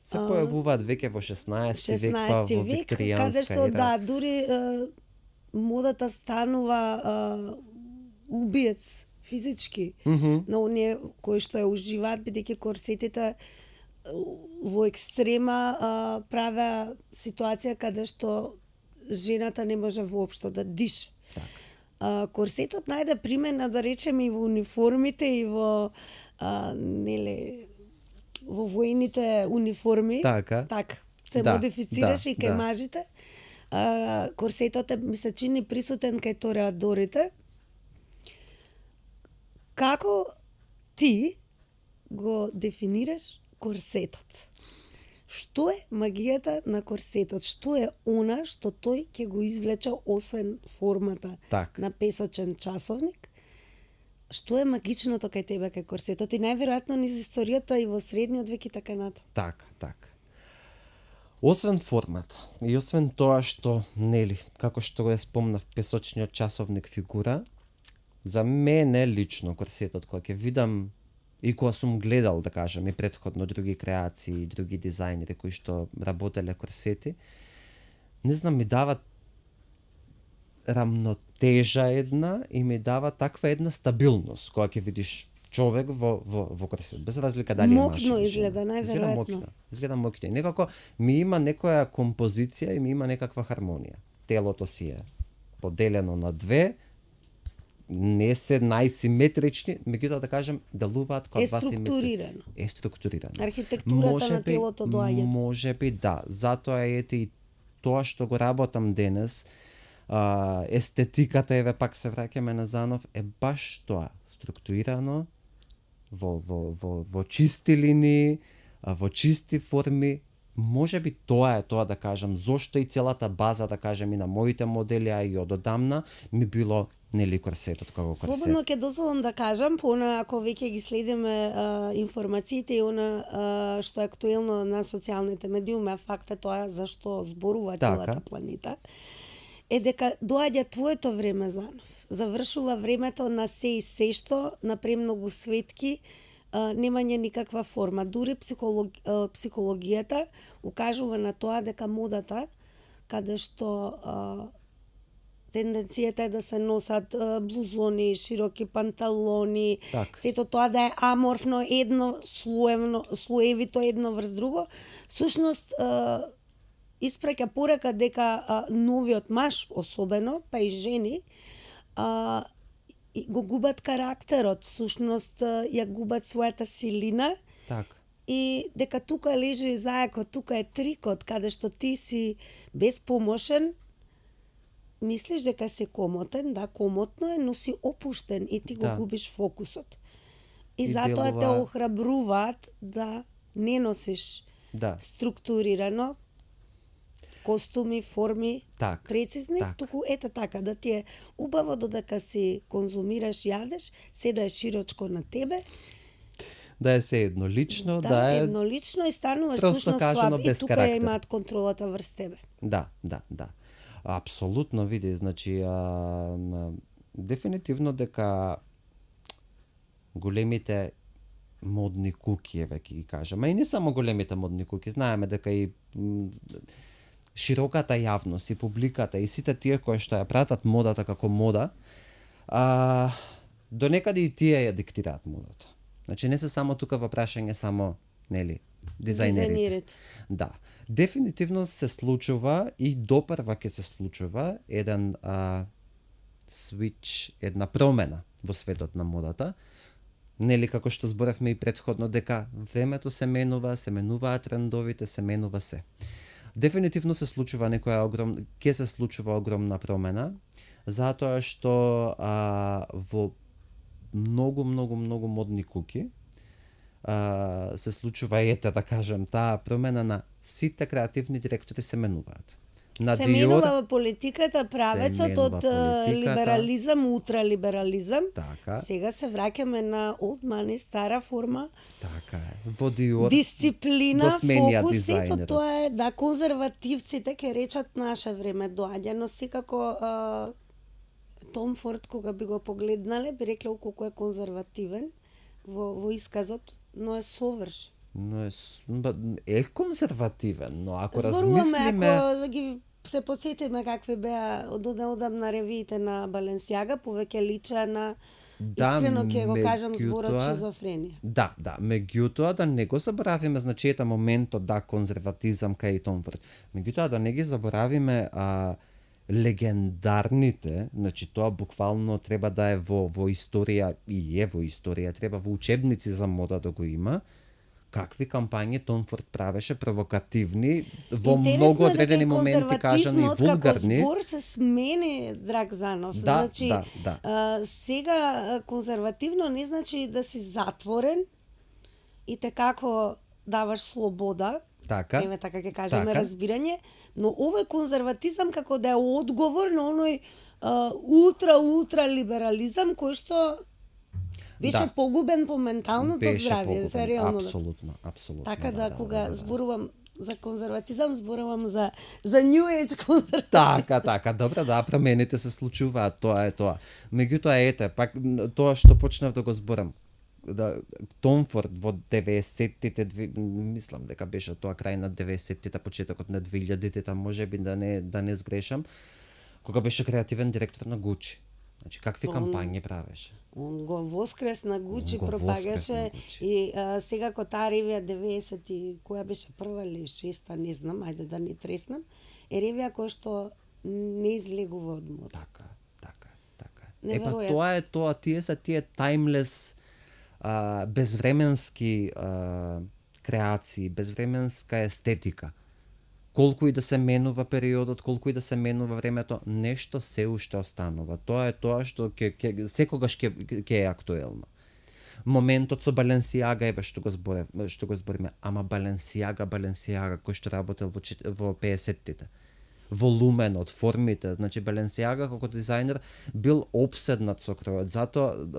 Се појавуваат веќе во 16 век, па во викторијанска каде што ера. дури модата станува убиец физички на оние кои што ја уживаат, бидејќи корсетите во екстрема правеа ситуација каде што жената не може воопшто да дише. Корсетот најде примена, да речеме, и во униформите и во во воените униформи. Така. Се модифицираше и кај мажите. Корсетот ми се чини присутен кај тореадорите. Како ти го дефинираш корсетот? Што е магијата на корсетот? Што е она што тој ќе го извлече освен формата на песочен часовник? Што е магичното кај тебе кај корсетот? И најверојатно низ историјата и во средниот век и така натаму. Така. Освен формата и освен тоа што, нели, како што го спомнав, песочниот часовник фигура, за мене лично корсетот, кога ќе видам и кога сум гледал, да кажам, и претходно други креации, други дизајнери кои што работеле корсети, не знам, ми дават рамнотежа една и ми дава таква една стабилност кога ќе видиш човек во корсет, без разлика дали е маж или жена. Мокно изгледа, најверојатно. Изгледа мокно. Некако ми има некоја композиција и ми има некаква хармонија. Телото си е поделено на две, не се најсиметрични, меѓутоа да кажем, делуваат како два симетрични. Е структурирано. Архитектурата на телото доаѓа. Можеби да, затоа ете и тоа што го работам денес, естетиката, еве пак се враќаме на Занов, е баш тоа, структурирано во чисти линии, во чисти форми. Можеби тоа е тоа, да кажам, зошто и целата база, да кажем, и на моите модели, а и одамна ми било нели корсетот како корсет. Слободно ќе дозволам да кажам, ако веќе ги следиме информациите и она што е актуелно на социјалните медиуми, а факт е тоа зашто зборува целата планета, е дека доаѓа твоето време, Занов. Завршува времето на се и се што, на премногу светки, немање никаква форма. Дури психологијата укажува на тоа дека модата, каде што тенденцијата е да се носат блузони, широки панталони, сето тоа да е аморфно, едно слоевито едно врз друго, всушност испраќа порека дека новиот маж особено, па и жени, го губат карактерот, всушност ја губат својата силина. И дека тука лежи заекот, тука е трикот, каде што ти си безпомошен, мислиш дека си комотен, да, комотно е, но си опуштен и ти го губиш фокусот. И затоа те охрабруваат да не носиш структурирано костуми, форми, прецизни, туку ете така, да ти е убаво додека си конзумираш, јадеш, се да е широчко на тебе. Да е се еднолично, да е еднолично и стануваш слушно слаб и тука ја имаат контролата врз тебе. Да. Апсолутно, види, значи дефинитивно дека големите модни куки, еве ќе ги кажам, а и не само големите модни куки, знаеме дека и широката јавност и публиката и сите тие кои што ја пратат модата како мода, до некаде и тие ја диктираат модата. Значи не се само тука во прашање само, нели, дизајнерите. Да. Дефинитивно се случува и допрва ќе се случува еден свич, една промена во светот на модата, Нели како што зборевме и претходно дека времето се менуваат трендовите, се менува се. Дефинитивно се случува ќе се случува огромна промена, затоа што во многу модни куки се случува да кажем, таа промена на сите креативни директори се менуваат. Се менува политиката, правецот од либерализам, ултралиберализам. Така. Сега се враќаме на old money, стара форма. Така е. Во Dior дисциплина, фокус, сето тоа е да конзервативците ќе речат наше време доаѓа, но секако Том Форд кога би го погледнале би рекле колку е конзервативен во исказот, но е совршен. Но е конзервативен, но ако размислиме... Ако ги се подсетиме какви беа одамна ревиите на Баленсиага, повеќе лича на искрено ќе го кажам зборот шизофренија. Да, меѓутоа да не го заборавиме значијата моментот конзерватизам кај Том Форд. Меѓутоа да не ги заборавиме легендарните, значи тоа буквално треба да е во историја и е во историја, треба во учебници за мода да го има. Какви кампањи Том Форд правеше провокативни, во многу одредени моменти кажани и вулгарни. Како збор се смени, драг Занов. Значи, сега конзервативно не значи да си затворен и те како даваш слобода, така ќе кажеме разбирање, но овој конзерватизам како да е одговор на оној ултра либерализам кој што беше погубен по менталното здравје, за реално. Апсолутно. Така да кога зборувам за конзерватизам, зборувам за New Age конзерватизам. Така, добро, промените се случуваат, тоа е тоа. Меѓутоа пак тоа што почнав да го зборам. Том Форд во 90-тите, мислам дека беше тоа крај на 90-тите, почетокот на 2000-тите, можеби да не сгрешам, кога беше креативен директор на Гучи. Значи, какви кампањи правеше? Он го воскрес на Гучи, пропагаше и сега ко таа ревија 90 и која беше прва или шеста, не знам, ајде да не треснам, е ревија која што не излегува од мода. Така. Тоа е тоа, тие таймлес, безвременски креации, безвременска естетика. Колку и да се менува периодот, колку и да се менува времето, нешто се уште останува. Тоа е тоа што секогаш ќе е актуелно. Моментот со Баленсиага што го збориме, ама Баленсиага кој што работел во 50-тите. Волуменот, формите, значи Баленсиага како дизајнер бил обседнат со кројот,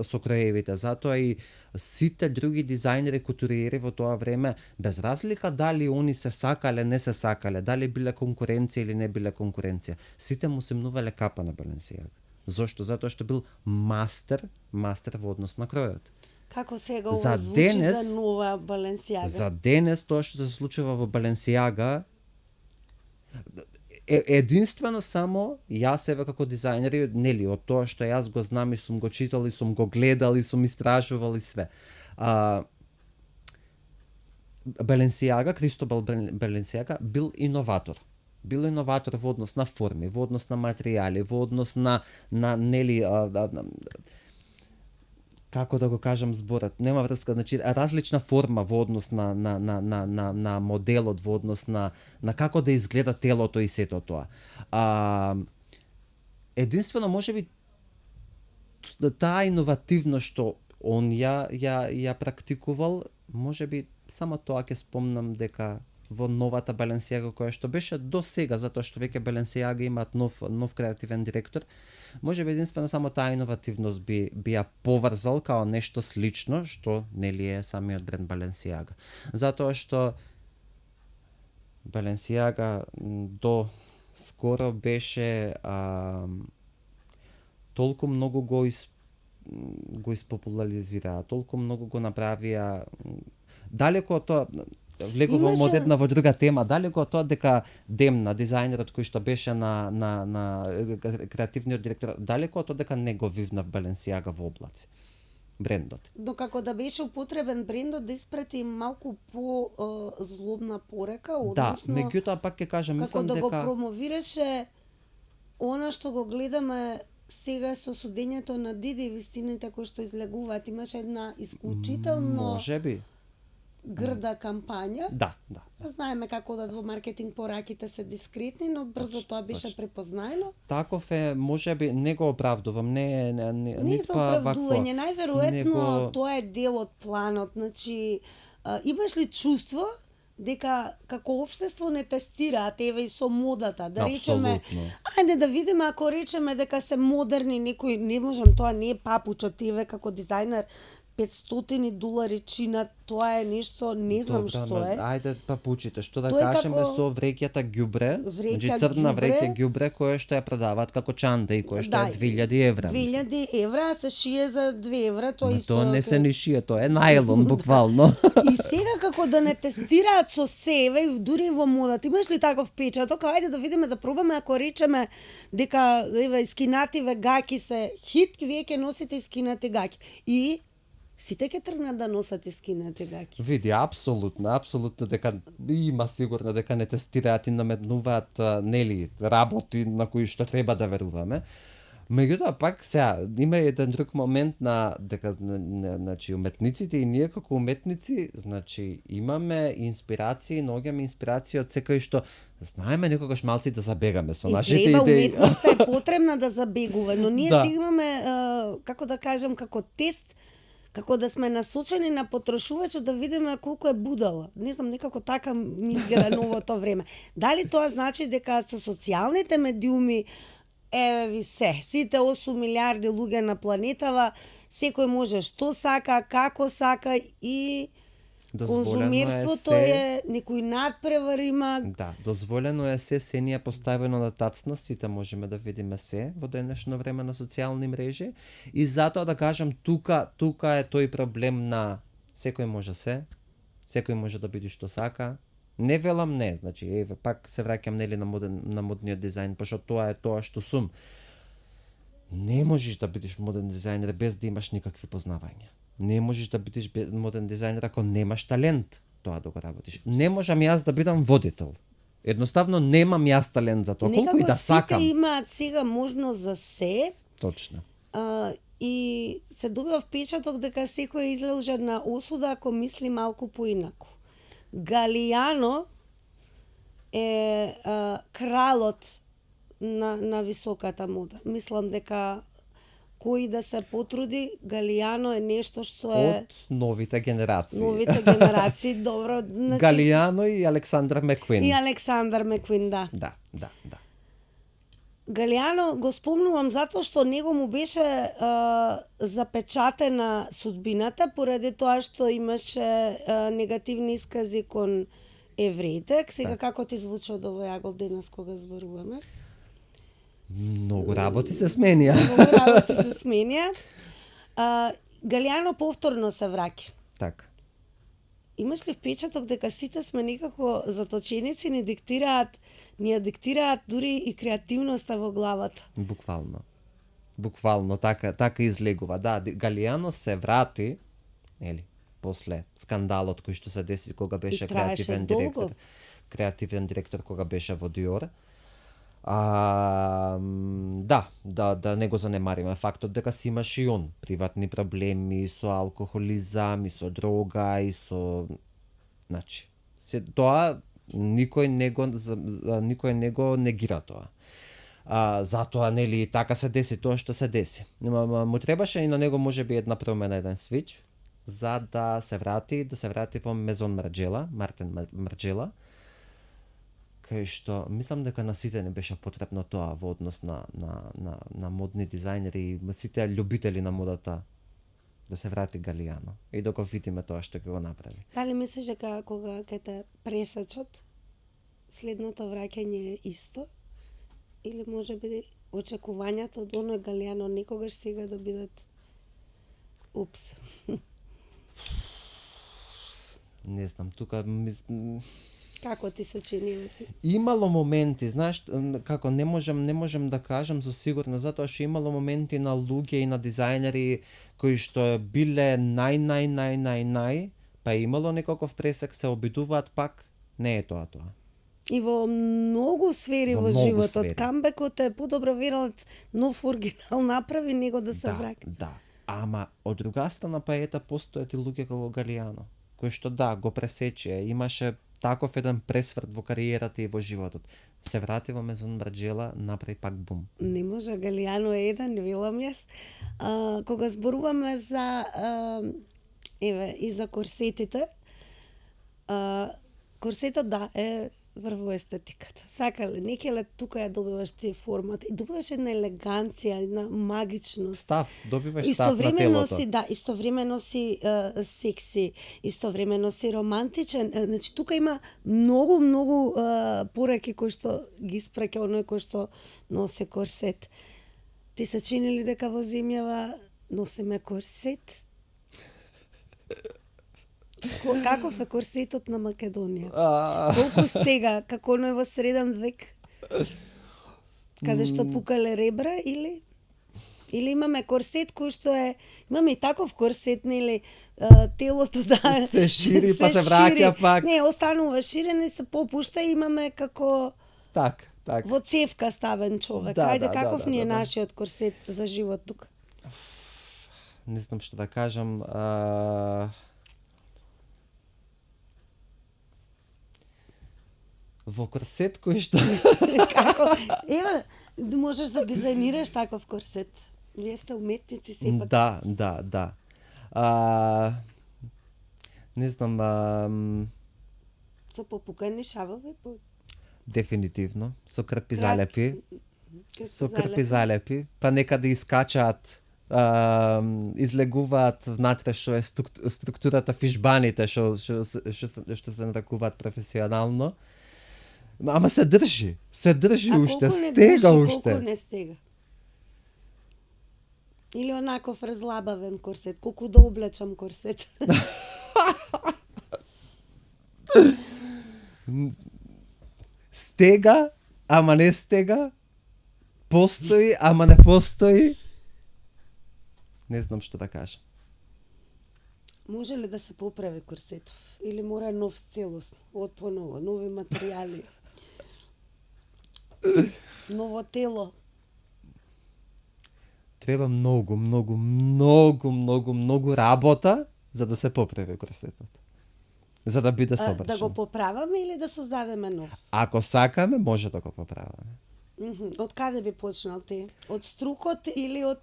со кроевите, затоа и сите други дизајнери, кутуриери во тоа време, без разлика дали они се сакале, не се сакале, дали биле конкуренција или не биле конкуренција, сите му симнувале капа на Баленсиага. Зошто? Затоа што бил мастер во однос на кројот. Како сега ова звучи за нова Баленсиага? За денес тоа што се случува во Баленсиага единствено само јас како дизајнер, нели, од тоа што јас го знам и сум го читал и сум го гледал и сум истражувал и све. Баленсиага, Кристобал Баленсиага бил иноватор. Бил иноватор во однос на форми, во однос на материјали, во однос на нели како да го кажам зборот, нема врска, значи различна форма во однос на моделот, во однос на како да изгледа телото и сето тоа. Единствено можеби таа иновативност што он ја практикувал, можеби само тоа ќе спомнам дека во новата Баленсиага која што беше до сега, затоа што веќе Баленсиага имаат нов креативен директор, можеби единствено само таа иновативност би ја поврзал као нешто слично што нели е самиот бренд Баленсиага. Затоа што Баленсиага до скоро беше толку многу го испопуларизираа, толку многу го направија, далеко од тоа, влегувам во друга тема, далеко од тоа дека Демна, дизајнерот кој што беше на креативниот директор, далеко од тоа дека не го вивна Баленсиага во облаци. Брендот. Докако да беше употребен брендот да испрати малку по злобна порека, односно. Да, меѓутоа пак ќе кажам, мислам дека како да го промовираше она што го гледаме сега со судењето на Диди вистините кои што излегуваат, имаше една исклучително Можеби. грда кампања. Да. Знаеме како да во маркетинг пораките се дискретни, но брзо тоа беше препознаено. Таков е, можеби не го оправдувам, не Не за никаква оправдување, најверојатно него- тоа е дел од планот. Значи, имаш ли чувство дека како општество не тестираат еве и со модата, да речеме, Апсолутно. ајде да видиме ако речеме дека се модерни некои, не можам, тоа не е папучот, еве како дизајнер $500 чина, тоа е нешто, не знам Добра, што е. Ајде папучите, што да Тоа е кажеме како- со вреќата ѓубре, Вреќа значи црна ѓубре. вреќа ѓубре кое што ја продаваат како чанта и кое што Да, е 2000 евра. мислам. 2000 евра, а се шие за 2 евра, тоа Ма исто. тоа не е се ни шие, тоа е најлон буквално. И сега како да не тестираат со себе, и дури во модата, имаш ли таков печаток? Ајде да видиме, да пробаме, ако речеме дека еве скинативе гаки се хит, вие ќе носите и скинати гаки. И сите ќе тргнат да носат и скинати гаки. Види, апсолутно дека има сигурно дека не тестираат и наметнуваат нели работи на кои што треба да веруваме. Меѓутоа пак сега има еден друг момент на дека значи уметниците и ние како уметници, значи имаме инспирации, наоѓаме инспирација од секој што знаеме некогаш малци да забегаме со И нашите треба, идеи. уметноста е потребна да забегува, но ние Да. си имаме, како да кажем, како тест, како да сме насочени на потрошувачот да видиме колку е будала. Не знам, некако така ми изгледа новото време. Дали тоа значи дека со социјалните медиуми, еве ви сите 8 милиарди луѓе на планетава, секој може што сака, како сака и конзумирството е некој надпревар има. Да, дозволено е се ни е поставено на тацна, сите можеме да видиме се во денешно време на социјални мрежи и затоа да кажам тука е тој проблем на секој може се, секој може да биде што сака. Не велам не, значи еве пак се враќам нели на модниот дизајн, пошто тоа е тоа што сум. Не можеш да бидеш моден дизајнер без да имаш никакви познавања. Не можеш да бидеш моден дизајнер ако немаш талент тоа да го работиш. Не можам јас да бидам водител. Едноставно немам јас талент за тоа, колку и да сакам. Сите имаат сега можност за се. Точно. И се добива впечаток дека секој е изложен на осуда ако мисли малку поинаку. Галијано е кралот на високата мода. Мислам дека кој да се потруди, Галијано е нешто што е Од новите генерации. новите генерации, добро, значи Галијано и Александар Меквин. и Александар Меквин, да. Да. Галијано го спомнувам затоа што него му беше запечатена судбината поради тоа што имаше негативни искази кон евреите. Сега како ти звучи од овој агол денес кога зборуваме? Многу работи се сменија. Многу работи се сменија. Галијано повторно се враќа. Така. Имаш ли впечаток дека сите сме некако заточеници, ни ја диктираат дури и креативноста во главата? Буквално така излегува. Да, Галијано се врати, нели, после скандалот кој што се деси кога беше креативен директор. Креативен директор кога беше во Диор. Да не го занемариме фактот дека си имаш и он приватни проблеми со алкохолизам и со дрога и со значи тоа никој не го негира тоа. Затоа нели така се деси тоа што се деси. Му требаше и на него можеби една промена, еден свич за да се врати во Мезон Марџела, Мартин Марџела, кај што мислам дека на сите не беше потребно тоа во однос на модни дизајнери и сите љубители на модата да се врати Галијано и да го видиме тоа што ќе го направи. Дали мислиш дека кога ќе те пресечат следното враќање е исто или можеби очекувањата од оној Галијано некогаш сега да бидат упс? Не знам, тука Како ти се чини? имало моменти, знаеш, како не можам да кажам со сигурно, затоа што имало моменти на луѓе и на дизајнери кои што биле нај, па имало некаков пресек, се обидуваат пак, не е тоа. И во многу сфери во многу животот. сфери. Камбекот е подобро вералат нов оригинал направи него да се врака. Да. Ама од друга страна па ета постојат и луѓе како Галијано, кој што да, го пресече, имаше таков еден пресврт во кариерата и во животот. Се врати во Мезон Браџела, направи пак бум. Не може, Галијано е еден, велам јас. Кога зборуваме за и за корсетите, корсетот да е врво естетиката. Сакале, некеле тука ја добиваш ти формата и добиваш една елеганција, една магичност. Став, добиваш став на телото. Истовремено си секси, истовремено си романтичен. Значи тука има многу пораки кои што ги испраќа оној кој што носи корсет. Ти се чинили дека во земјава носиме корсет? Каков е корсетот на Македонија? Колку стега, како оној во среден век? Каде што пукале ребра или имаме корсет кој што е, имаме и таков корсет, нели, телото да се шири па се враќа пак. Не, останува ширен и се попушта и имаме како Так. во цевка ставен човек. Ајде, каков ни е нашиот корсет за живот тука? Не знам што да кажам. Во корсет кој што Како? Ева, можеш да дизајнираш таков корсет. Вие сте уметници сепак. Да. Не знам, Со попукани шавови, дефинитивно, со крпи залепи. Со крпи залепи, па некаде искачаат, излегуваат внатре што е структурата фишбаните што се нарекуваат професионално. Ама се држи уште, стега уште. Колку не стега? Или онаков разлабавен корсет, колку да облечам корсет? Стега, ама не стега. Постои, ама не постои. Не знам што да кажам. Може ли да се поправи корсетов? Или мора нов целосно, од поново, нови материјали? Ново тело? Треба многу работа за да се поправи корсетот. За да биде совршен. Да го поправаме или да создадеме нов? Ако сакаме, може да го поправаме. Од каде би почнал ти? Од струкот или од...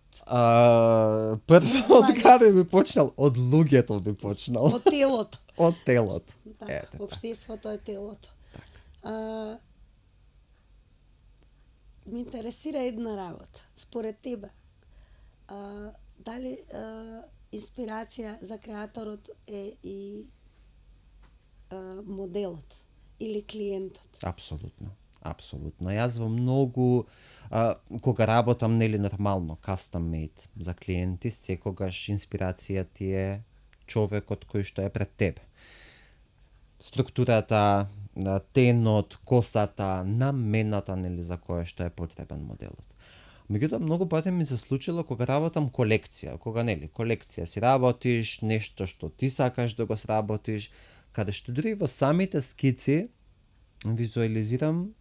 Прво од каде би почнал? Од луѓето би почнал. Од телото. Од телото. Така, општеството е телото. Ме интересира една работа. Според тебе, дали инспирација за креаторот е и моделот или клиентот? Апсолутно. Јас во многу кога работам нели нормално custom made за клиенти, секогаш инспирација ти е човекот кој што е пред тебе. Структурата, тенот, косата, намената нели за која што е потребен моделот. Меѓутоа многу пати ми се случило кога работам колекција, кога нели колекција си работиш, нешто што ти сакаш да го сработиш, каде што дури во самите скици визуализирам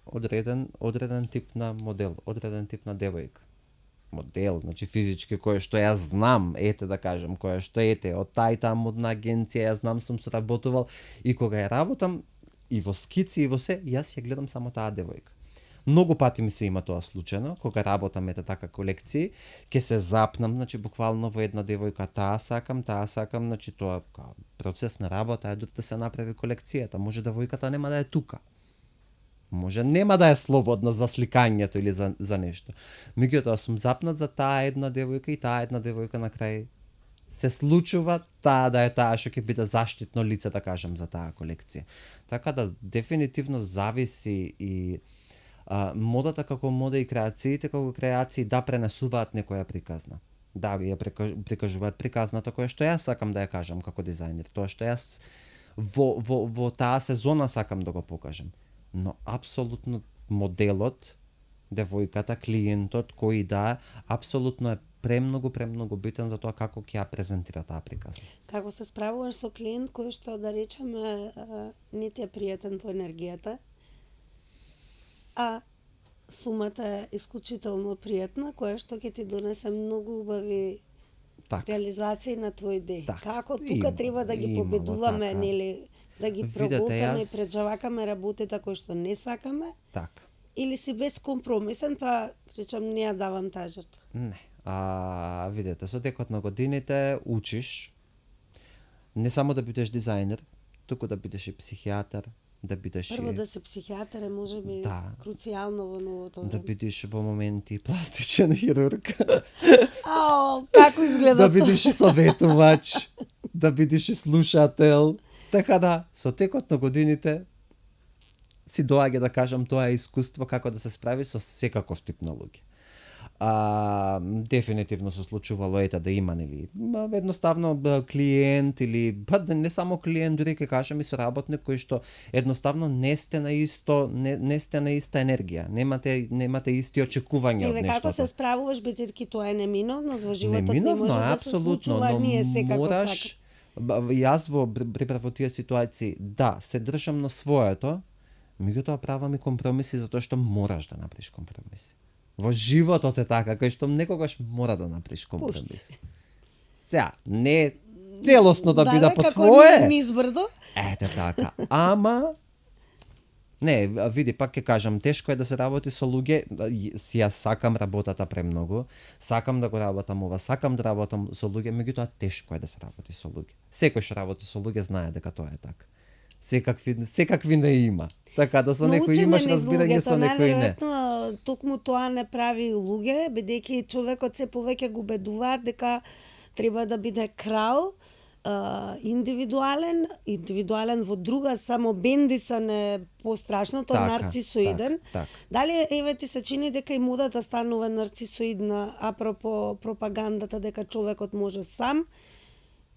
одреден тип на модел, одреден тип на девојка. Модел, значи физички кој што јас знам, да кажам, кој што од таа модна агенција, јас знам, сум соработувал и кога ја работам и во скици и во се, јас ја гледам само таа девојка. Многу пати ми се има тоа случајно, кога работам така колекции, ќе се запнам, значи буквално во една девојка, таа сакам, значи тоа процес на работа е да се направи колекцијата, може девојката нема да е тука. Може нема да е слободна за сликањето или за нешто. Меѓутоа сум запнат за таа една девојка и таа една девојка на крај се случува таа да е таа што ќе биде заштитно лице, да кажам, за таа колекција. Така да дефинитивно зависи и модата како мода и креациите како креации да пренесуваат некоја приказна. Да, ја прикажуваат приказната која што јас сакам да ја кажам како дизајнер, тоа што јас во таа сезона сакам да го покажам. Но апсолутно моделот, девојката, клиентот, кој да, апсолутно е премногу битен за тоа како ќе ја презентира таа приказна. Како се справуваш со клиент кој што, да речеме, не ти е пријатен по енергијата а сумата е исклучително пријатна, која што ќе ти донесе многу убави реализации на твои идеи. Како тука треба да ги победуваме, нели, да ги проголтаме и преджавакаме работите кои што не сакаме? Така. Или си безкомпромисен, па речам не ја давам таа жртва? Не. Видете, со текот на годините учиш не само да бидеш дизајнер, туку да бидеш и психијатар, да бидеш Прво да се психијатар е можеби круцијално во новото време. Да бидеш во моменти пластичен хирург. Како изгледа да бидеш и советувач, да бидеш и слушател. Така да, со текот на годините си доаѓа, да кажам, тоа е искуство како да се справи со секаков тип на луѓе. Дефинитивно се случувало да има, нели, едноставно клиент или не само клиент, дури ќе кажам и соработник кој што едноставно не сте на иста енергија, немате исти очекувања од нештото. Како се справуваш, бидејќи тоа е неминовно во животот, не може да се случува, ние секако сакаме. Јас во тие ситуации, се држам на своето, меѓутоа правам и компромиси затоа што мораш да направиш компромиси. Во животот е така, кај што некогаш мора да направиш компромиси. Сега, не целосно да биде по твое. Како низбрдо. Ете така. Ама не, види, пак ќе кажам, тешко е да се работи со луѓе. Јас сакам работата премногу, сакам да го работам ова, сакам да работам со луѓе, меѓутоа тешко е да се работи со луѓе. Секој што работи со луѓе знае дека тоа е така. Секакви не има. Така да со некој имаш разбирање, со некој не. Најверојатно токму тоа не прави луѓе, бидејќи човекот се повеќе го убедуваат дека треба да биде крал, индивидуален во друга, само бендисан е пострашно, тоа нарцисоиден. Дали еве ти се чини дека и модата станува нарцисоидна, апропо пропагандата дека човекот може сам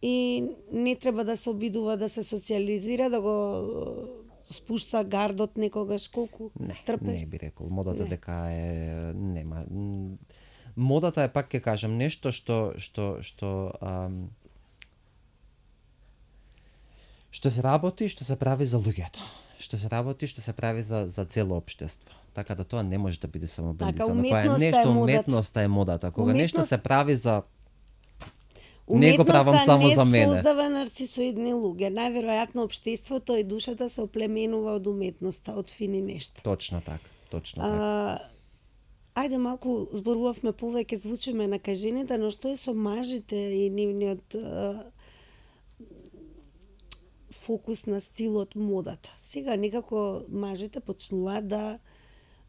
и не треба да се обидува да се социализира, да го спушта гардот некогаш колку трпеш? Не би рекол. Модата дека е нема. Модата е, пак ќе кажам, нешто што се работи, што се прави за луѓето. Што се работи, што се прави за цело општество. Така да тоа не може да биде само бендисано. Кога е нешто, уметноста е модата. Кога нешто се прави за не го правам само за мене. Уметноста не создава нарцисоидни луѓе. Најверојатно општеството и душата се оплеменува од уметноста, од фини нешта. Точно така. Ајде малку зборувавме повеќе, звучиме на кажените, но што е со мажите и нивниот фокус на стилот, модата? Сега некако мажите почнуваат да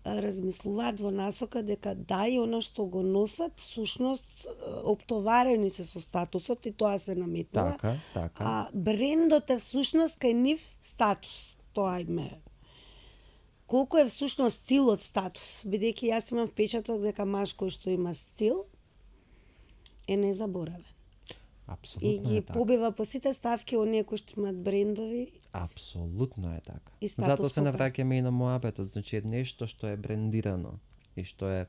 размислуваат во насока дека и оно што го носат, всушност оптоварени се со статусот и тоа се наметнува. Така. А брендот е всушност кај нив статус. Тоа име. Колку е всушност стилот статус? Бидејќи јас имам впечаток дека маж кој што има стил е незаборавен. Апсолутно и ги побива по сите ставки оние кои што имаат брендови. Апсолутно е така. Затоа се навраќаме и на моабетот, значи нешто што е брендирано и што е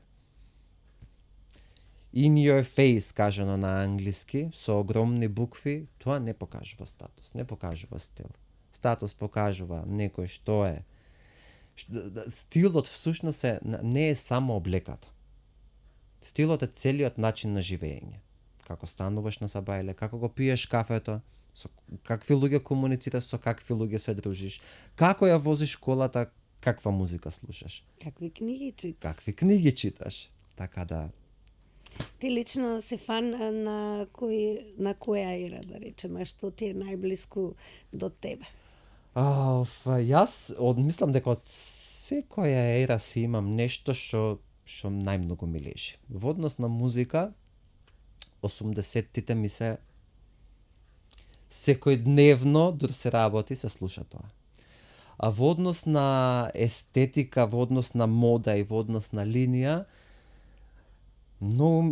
in your face, кажано на англиски, со огромни букви, тоа не покажува статус, не покажува стил. Статус покажува некој што е. Стилот всушност не е само облеката. Стилот е целиот начин на живење. Како стануваш на сабајле, како го пиеш кафето, со какви луѓе комуницираш, со какви луѓе се дружиш, како ја возиш колата, каква музика слушаш. Какви книги читаш. Така да. Ти лично си фан на која ера, да речеме, што ти е најблиску до тебе? Јас мислам дека од секоја ера си имам нешто што најмногу ми лежи. Во однос на музика, 80-тите ми се секојдневно, дури се работи, се слуша тоа. А во однос на естетика, во однос на мода и во однос на линија, многу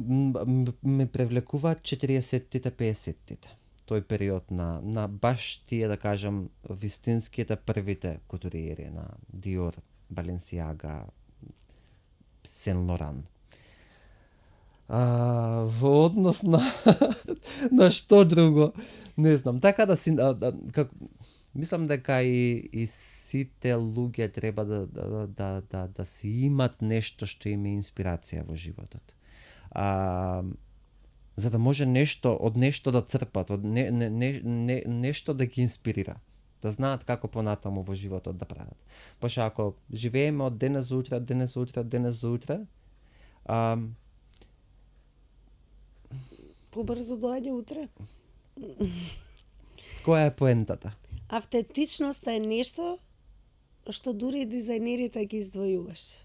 ме привлекуваат 40-тите, 50-тите. Тој период на баш тие, да кажам, вистинските првите кутуриери на Dior, Balenciaga, Saint Laurent. Во однос на што друго, не знам. Така да си Мислам дека и сите луѓе треба да си имат нешто што им е инспирација во животот. За да може од нешто да црпат, од нешто да ги инспирира, да знаат како понатаму во животот да прават. Пошто ако живееме од денес за утре, денес за утре, денес за утре, побрзо доаѓа утре. Која е поентата? Автентичноста е нешто што дури и дизајнерите ги издвојуваш.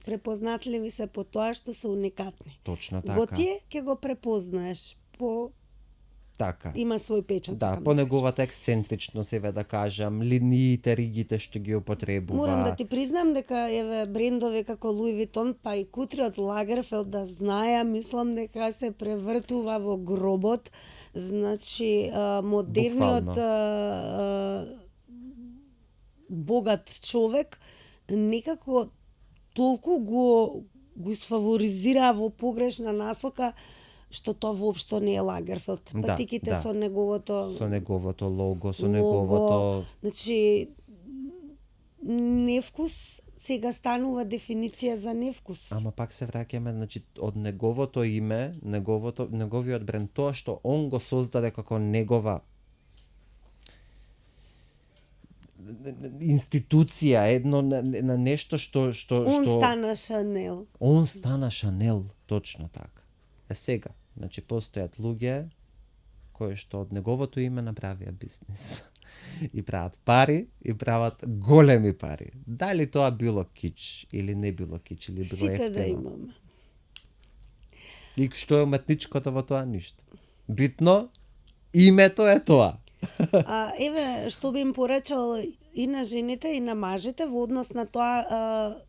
Препознатливи се по тоа што се уникатни. Точно така. Го тие ќе го препознаеш по така. Има свој печат. Да, по неговата ексцентричност, еве да кажам, линиите, ригите што ги употребува. Морам да ти признам дека еве брендови како Луи Витон, па и кутри од Лагерфелд да знаја, мислам дека се превртува во гробот. Значи, модерниот богат човек некако толку го сфаворизира во погрешна насока што тоа воопшто не е Лагерфелд. Патиките со неговото лого, со неговото... Значи, невкус сега станува дефиниција за невкус. Ама пак се враќаме, значи, од неговото име, неговиот бренд, тоа што он го создаде како негова институција, едно на нешто што Он стана Шанел. Он стана Шанел, точно така. Сега, значи постојат луѓе кои што од неговото име направија бизнис. И прават пари, и прават големи пари. Дали тоа било кич или не било кич, или било ефтино. Сите да имаме. И што е уметничкото во тоа? Ништо. Битно, името е тоа. Еве, што би им порачал и на жените и на мажите во однос на тоа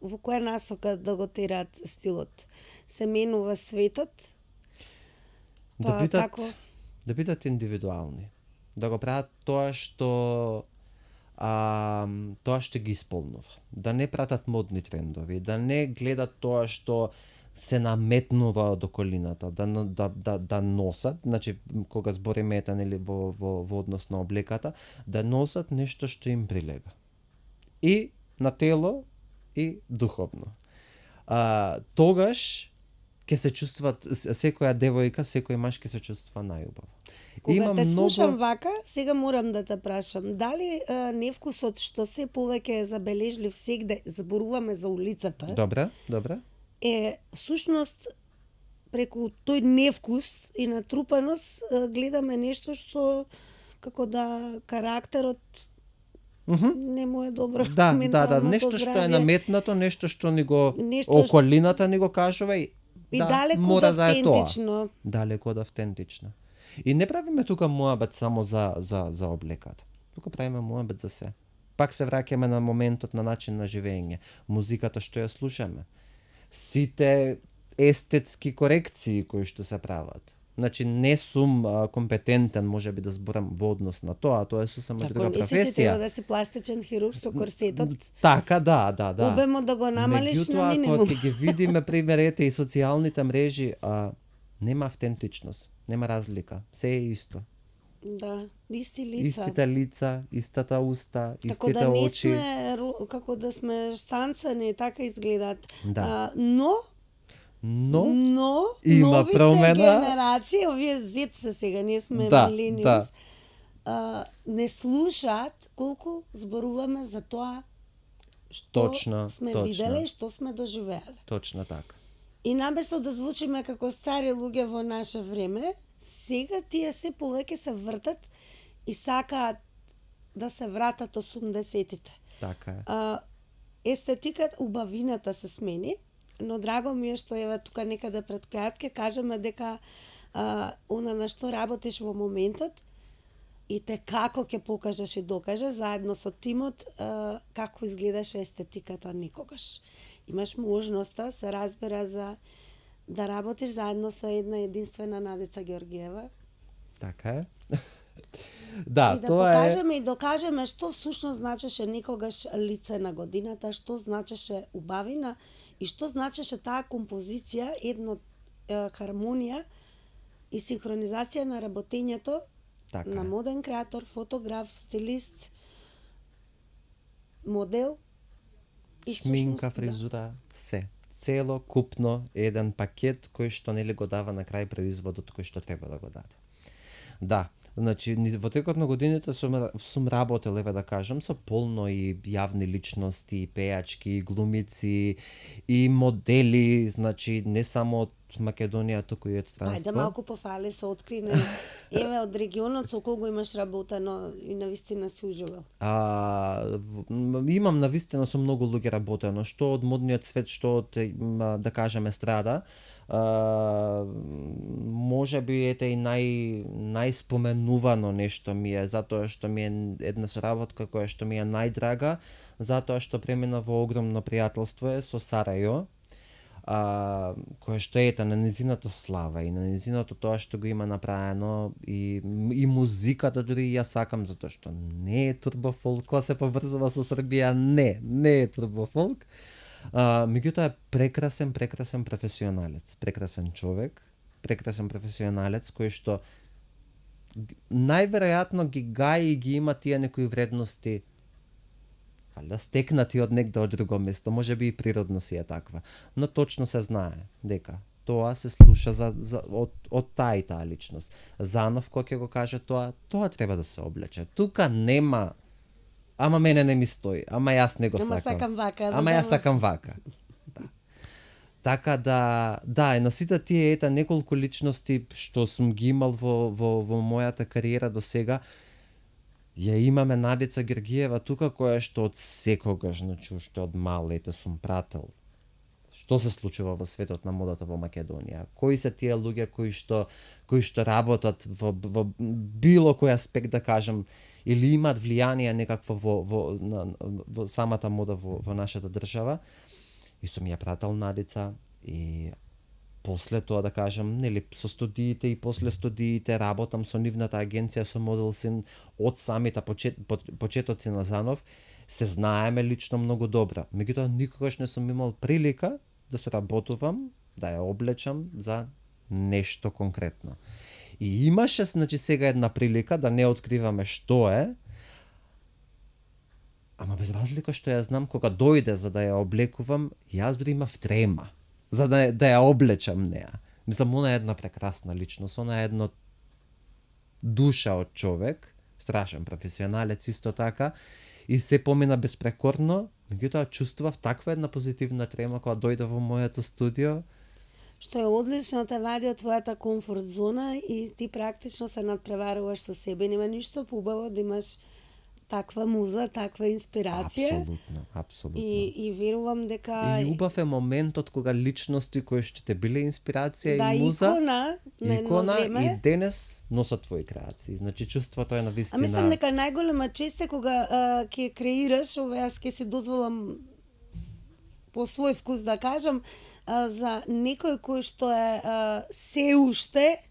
во која насока да го тераат стилот. Се менува светот. Да бидат индивидуални. Да го прават тоа што ги исполнува. Да не пратат модни трендови, да не гледат тоа што се наметнува од околината, да носат, значи кога збориме нели во однос на облеката, да носат нешто што им прилега. И на тело, и духовно. Тогаш ќе се чувствуваат, секоја девојка, секој маж ќе се чувствува најубаво. Кога те слушам вака, сега морам да те прашам, дали невкусот што се повеќе е забележлив сегде, зборуваме за улицата. Добре. Е сушност преку тој невкус и натрупаност гледаме нешто што како да карактерот не му е добро. Да, нешто што е наметнато, нешто што ни го околината ни го кажува и далеку од автентично. Далеку од автентично. И не правиме тука муабет само за облеката. Тука правиме муабет за се. Пак се враќаме на моментот на начин на живење. Музиката што ја слушаме. Сите естетски корекции кои што се прават. Значи не сум компетентен можеби да зборам во однос на тоа е сосема друга професија. Треба да си пластичен хирург со корсетот. Така, да. Обемот да го намалиш на минимум. Меѓутоа, кога ги видиме примерите и социјалните мрежи, нема автентичност, нема разлика, се е исто. Да, исти лица. Истите лица, истата уста, истите очи. Како да сме штанцани, така изгледаат. Да. Но има промена. Генерации, овие Z се сега, ние сме милениумс, не слушаат колку зборуваме за тоа што сме виделе и што сме доживеале. Точно така. И наместо да звучиме како стари луѓе во наше време, сега тие се повеќе се вртат и сакаат да се вратат 80-тите. Така е. Естетиката, убавината се смени, но драго ми е што еве тука некаде пред крајот ќе кажеме дека она на што работиш во моментот и те како ќе покажеш и докажеш заедно со тимот како изгледаше естетиката некогаш. Имаш можноста, се разбира, за да работиш заедно со една единствена Надица Георгиева. Така е. Да, и да тоа покажеме и докажеме што всушност значеше некогаш лице на годината, што значеше убавина и што значеше таа композиција, едно хармонија и синхронизација на работењето на моден креатор, фотограф, стилист, модел и шминка, всушност, фризура, се. Целокупно еден пакет кој што нели го дава на крај производот кој што треба да го даде. Да, значи во текот на годините сум работел, еве да кажам, со полно и јавни личности, и пејачки, и глумици, и модели, значи не само од Македонија, туку и од странство. Ајде малку пофали се откри, еве од регионот со кого имаш работено и навистина си уживал? Имам навистина со многу луѓе работено, што од модниот свет, што од да кажеме естрада. Може би ете и најспоменувано нешто ми е, затоа што ми е една соработка која што ми е најдрага, затоа што премина во огромно пријателство е со Сарајо, која што ете на низината слава и на низиното тоа што го има направено и музиката дури ја сакам, затоа што не е турбофолк, која се поврзува со Србија, не е турбофолк. Меѓутоа е прекрасен професионалец, прекрасен човек, прекрасен професионалец кој што најверојатно ги гаи и ги има тие некои вредности валјда стекнати од негде од друго место, може би и природно си е таква, но точно се знае дека тоа се слуша од таа и таа личност. Занов кој ќе го каже тоа треба да се облече. Тука нема ама мене не ми стои, ама јас не го сакам. Ама сакам вака. Ама јас сакам вака. Да. Така да, на сите тие ета неколку личности што сум ги имал во мојата кариера до сега, ја имаме Надица Гергиева тука, која што од секогаш, значи уште од мал сум прател што се случува во светот на модата во Македонија. Кои се тие луѓе кои што работат во било кој аспект, да кажам, или имаат влијание некакво во самата мода во нашата држава. И сум ја прател Надица и после тоа, да кажам, нели со студиите и после студиите работам со нивната агенција со Моделсин од самите почетоци на Занов, се знаеме лично многу добра. Меѓутоа никогаш не сум имал прилика да се работувам, да ја облечам за нешто конкретно. И имаше, значи, сега една прилика да не откриваме што е, ама без разлика што ја знам, кога дојде за да ја облекувам, јас дури имав трема за да ја облечам неа. Мислам, она е една прекрасна личност, она е една душа од човек, страшен професионалец исто така, и се помина безпрекорно, меѓутоа чувствував таква една позитивна трема кога дојде во моето студио. Што е одлично, те вади од твојата комфорт зона и ти практично се надпреваруваш со себе. Нема ништо поубаво да имаш таква муза, таква инспирација. Апсолутно. И верувам дека... И убав е моментот кога личности кои што те биле инспирација и муза, икона и денес носат твои креации. Значи чувството е на вистина. А мислам дека најголема чест е кога ќе креираш, јас ќе си дозволам по свој вкус да кажам, за некој кој што е се уште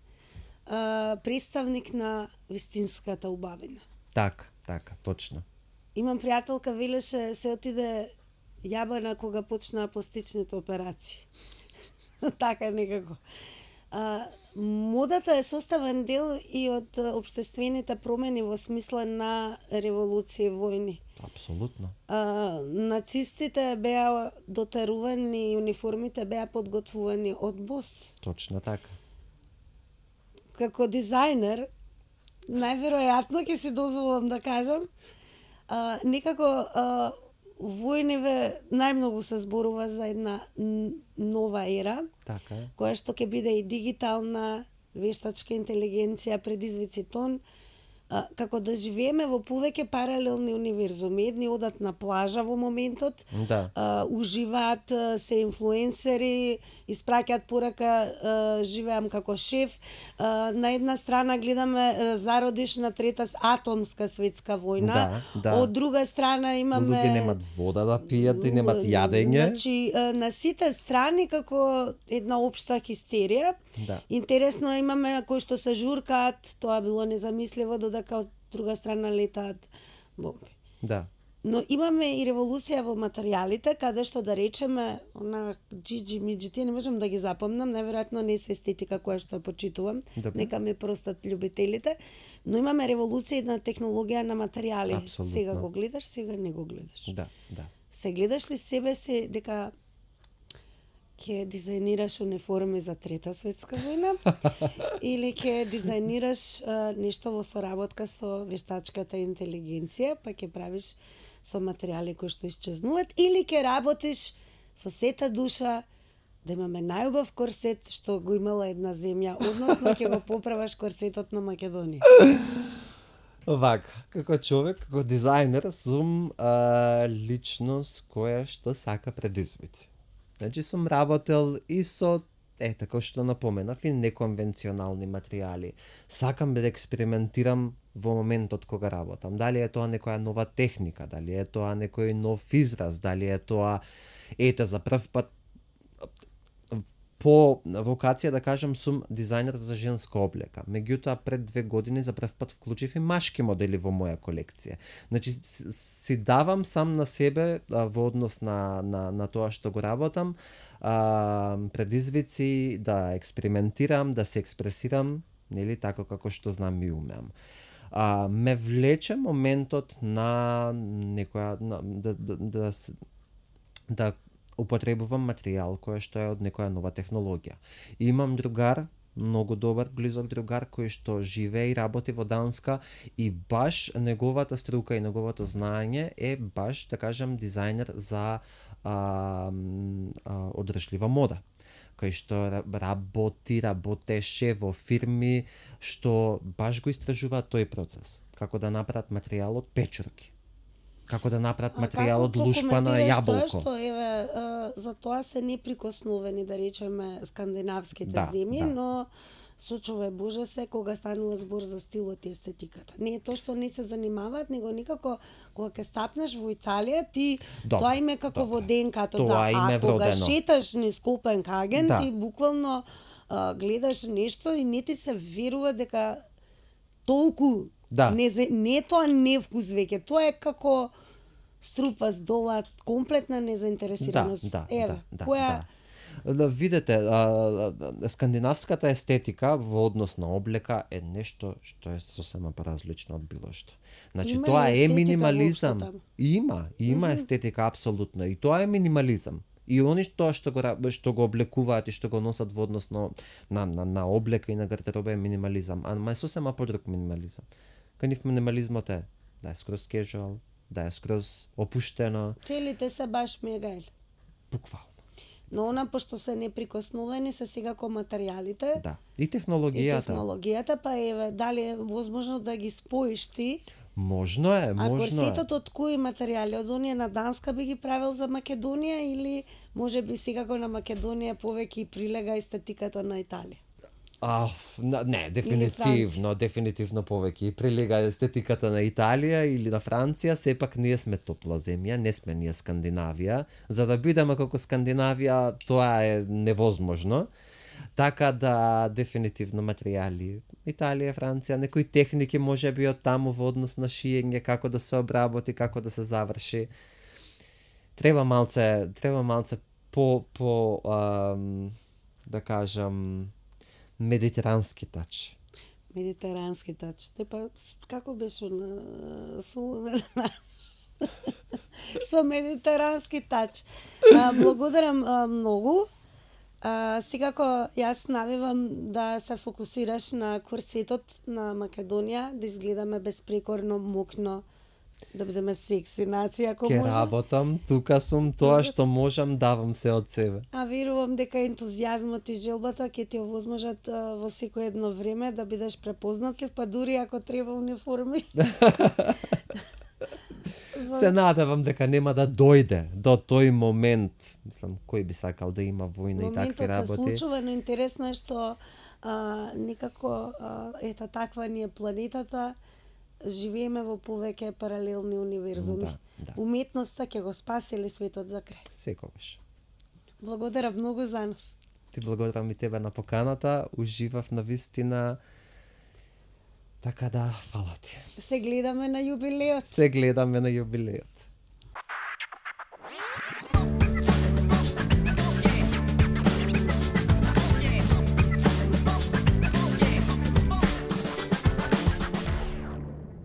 представник на вистинската убавина. Така, точно. Имам пријателка, велеше, се отиде јабана кога почнаа пластичните операции. Така некако. Модата е составен дел и од општествените промени во смисла на револуција и војни. Апсолутно. Нацистите беа дотерувани и униформите беа подготвувани од БОС. Точно така. Како дизајнер, најверојатно ќе си дозволам да кажам, некако војниве најмногу се зборува за една нова ера, така е, која што ќе биде и дигитална, вештачка интелигенција, предизвици тон, како да живееме во повеќе паралелни универзуми. Едни одат на плажа во моментот, уживаат, се инфлуенсери, испраќаат порака, живеам како шеф. На една страна гледаме зародиш на трета атомска светска војна. Од друга страна имаме... Луѓе немат вода да пијат и немат јадење. Значи, на сите страни како една општа хистерија. Интересно имаме кои што се журкаат, тоа било незамисливо, додека од друга страна летаат бомби. Но имаме и револуција во материјалите, каде што да речеме, на джиджи миджи, не можам да ги запомнам, најверојатно не се естетика која што ја почитувам, нека ме простат љубителите, но имаме револуција на технологија на материјали. Апсолутно. Сега го гледаш, сега не го гледаш. Да, да. Се гледаш ли себе си дека ќе дизајнираш униформи за Трета светска војна или ќе дизајнираш нешто во соработка со вештачката интелигенција, па ќе правиш со материјали кои што исчезнуваат, или ќе работиш со сета душа да имаме најубав корсет што го имала една земја, односно ќе го поправаш корсетот на Македонија. Вака, како човек, како дизајнер, сум личност која што сака предизвици. Значи сум работел и со, како што напоменав, и неконвенционални материјали. Сакам да експериментирам во моментот кога работам. Дали е тоа некоја нова техника, дали е тоа некој нов израз, дали е тоа, за прв пат, по вокација да кажам, сум дизајнер за женска облека. Меѓутоа, пред 2 години за прв пат вклучив и машки модели во моја колекција. Значи, си давам сам на себе во однос на тоа што го работам, предизвици да експериментирам, да се експресирам, нели, така како што знам и умеам. Ме влече моментот на некоја да употребувам материјал кој што е од некоја нова технологија. Имам другар, многу добар близок другар кој што живее и работи во Данска и баш неговата струка и неговото знаење е баш, да кажам, дизајнер за одржлива мода, кој што работеше во фирми што баш го истражуваат тој процес, како да направат материјал од печурки. Како да направат материјал од лушпа на јаболко. Што за тоа се неприкосновени, да речеме, скандинавските земји, но сочуве Боже се кога станува збор за стилот и естетиката. Не е тоа што не се занимаваат, него никако кога ќе стапнеш во Италија, ти тоа име како во ДНК-то, а кога шеташ низ Копенхаген, ти буквално гледаш нешто и не ти се верува дека толку не е тоа невкус веќе, тоа е како струпа здола, комплетна незаинтересираност. Видете, скандинавската естетика во однос на облека е нешто што е сосема поразлично од било што. Значи, тоа е минимализам. Има естетика апсолутно и тоа е минимализам. И они што го облекуваат и што го носат во однос на облека и на гардероба е минимализам, ама е сосема подруг минимализам. Нив минимализмот е да е скроз кежуал, да е скроз опуштено. Целите се баш мегаил. Буквално. Но она, пошто се неприкосновени, се секако материјалите. Да. И технологијата. И технологијата, па еве, дали е возможно да ги споиш ти? Можно е. А корсетот од кои материјали? Од оние на Данска би ги правил за Македонија или може би секако на Македонија повеќе прилега естетиката на Италија? Не, дефинитивно повеќе прилега естетиката на Италија или на Франција, сепак ние сме топла земја, не сме ние Скандинавија. За да бидеме како Скандинавија, тоа е невозможно. Така да, дефинитивно материјали Италија, Франција, некои техники може би од таму во однос на шиење, како да се обработи, како да се заврши. Треба малце да кажам, медитерански тач. Медитерански тач. Тепа, како беше со медитерански тач. Благодарам многу. Секако јас навивам да се фокусираш на корсетот на Македонија, да изгледаме безпрекорно, мокно, да бидеме секси нација, ако може. Ке работам, тука сум, тоа што можам, давам се од себе. А верувам дека ентузијазмот и желбата ќе ти овозможат во секој едно време да бидеш препознатлив, па дури ако треба униформи. Се надевам дека нема да дојде до тој момент. Мислам, кој би сакал да има војна и такви работи. Моментот се случува, но интересно е што некако таква ни е планетата. Живееме во повеќе паралелни универзуми. Да. Уметноста ќе го спаси ли светот за крај? Секогаш. Благодарам многу, Занов. Ти благодарам и тебе на поканата. Уживав на вистина. Така да, фала ти. Се гледаме на јубилеот. Се гледаме на јубилеот.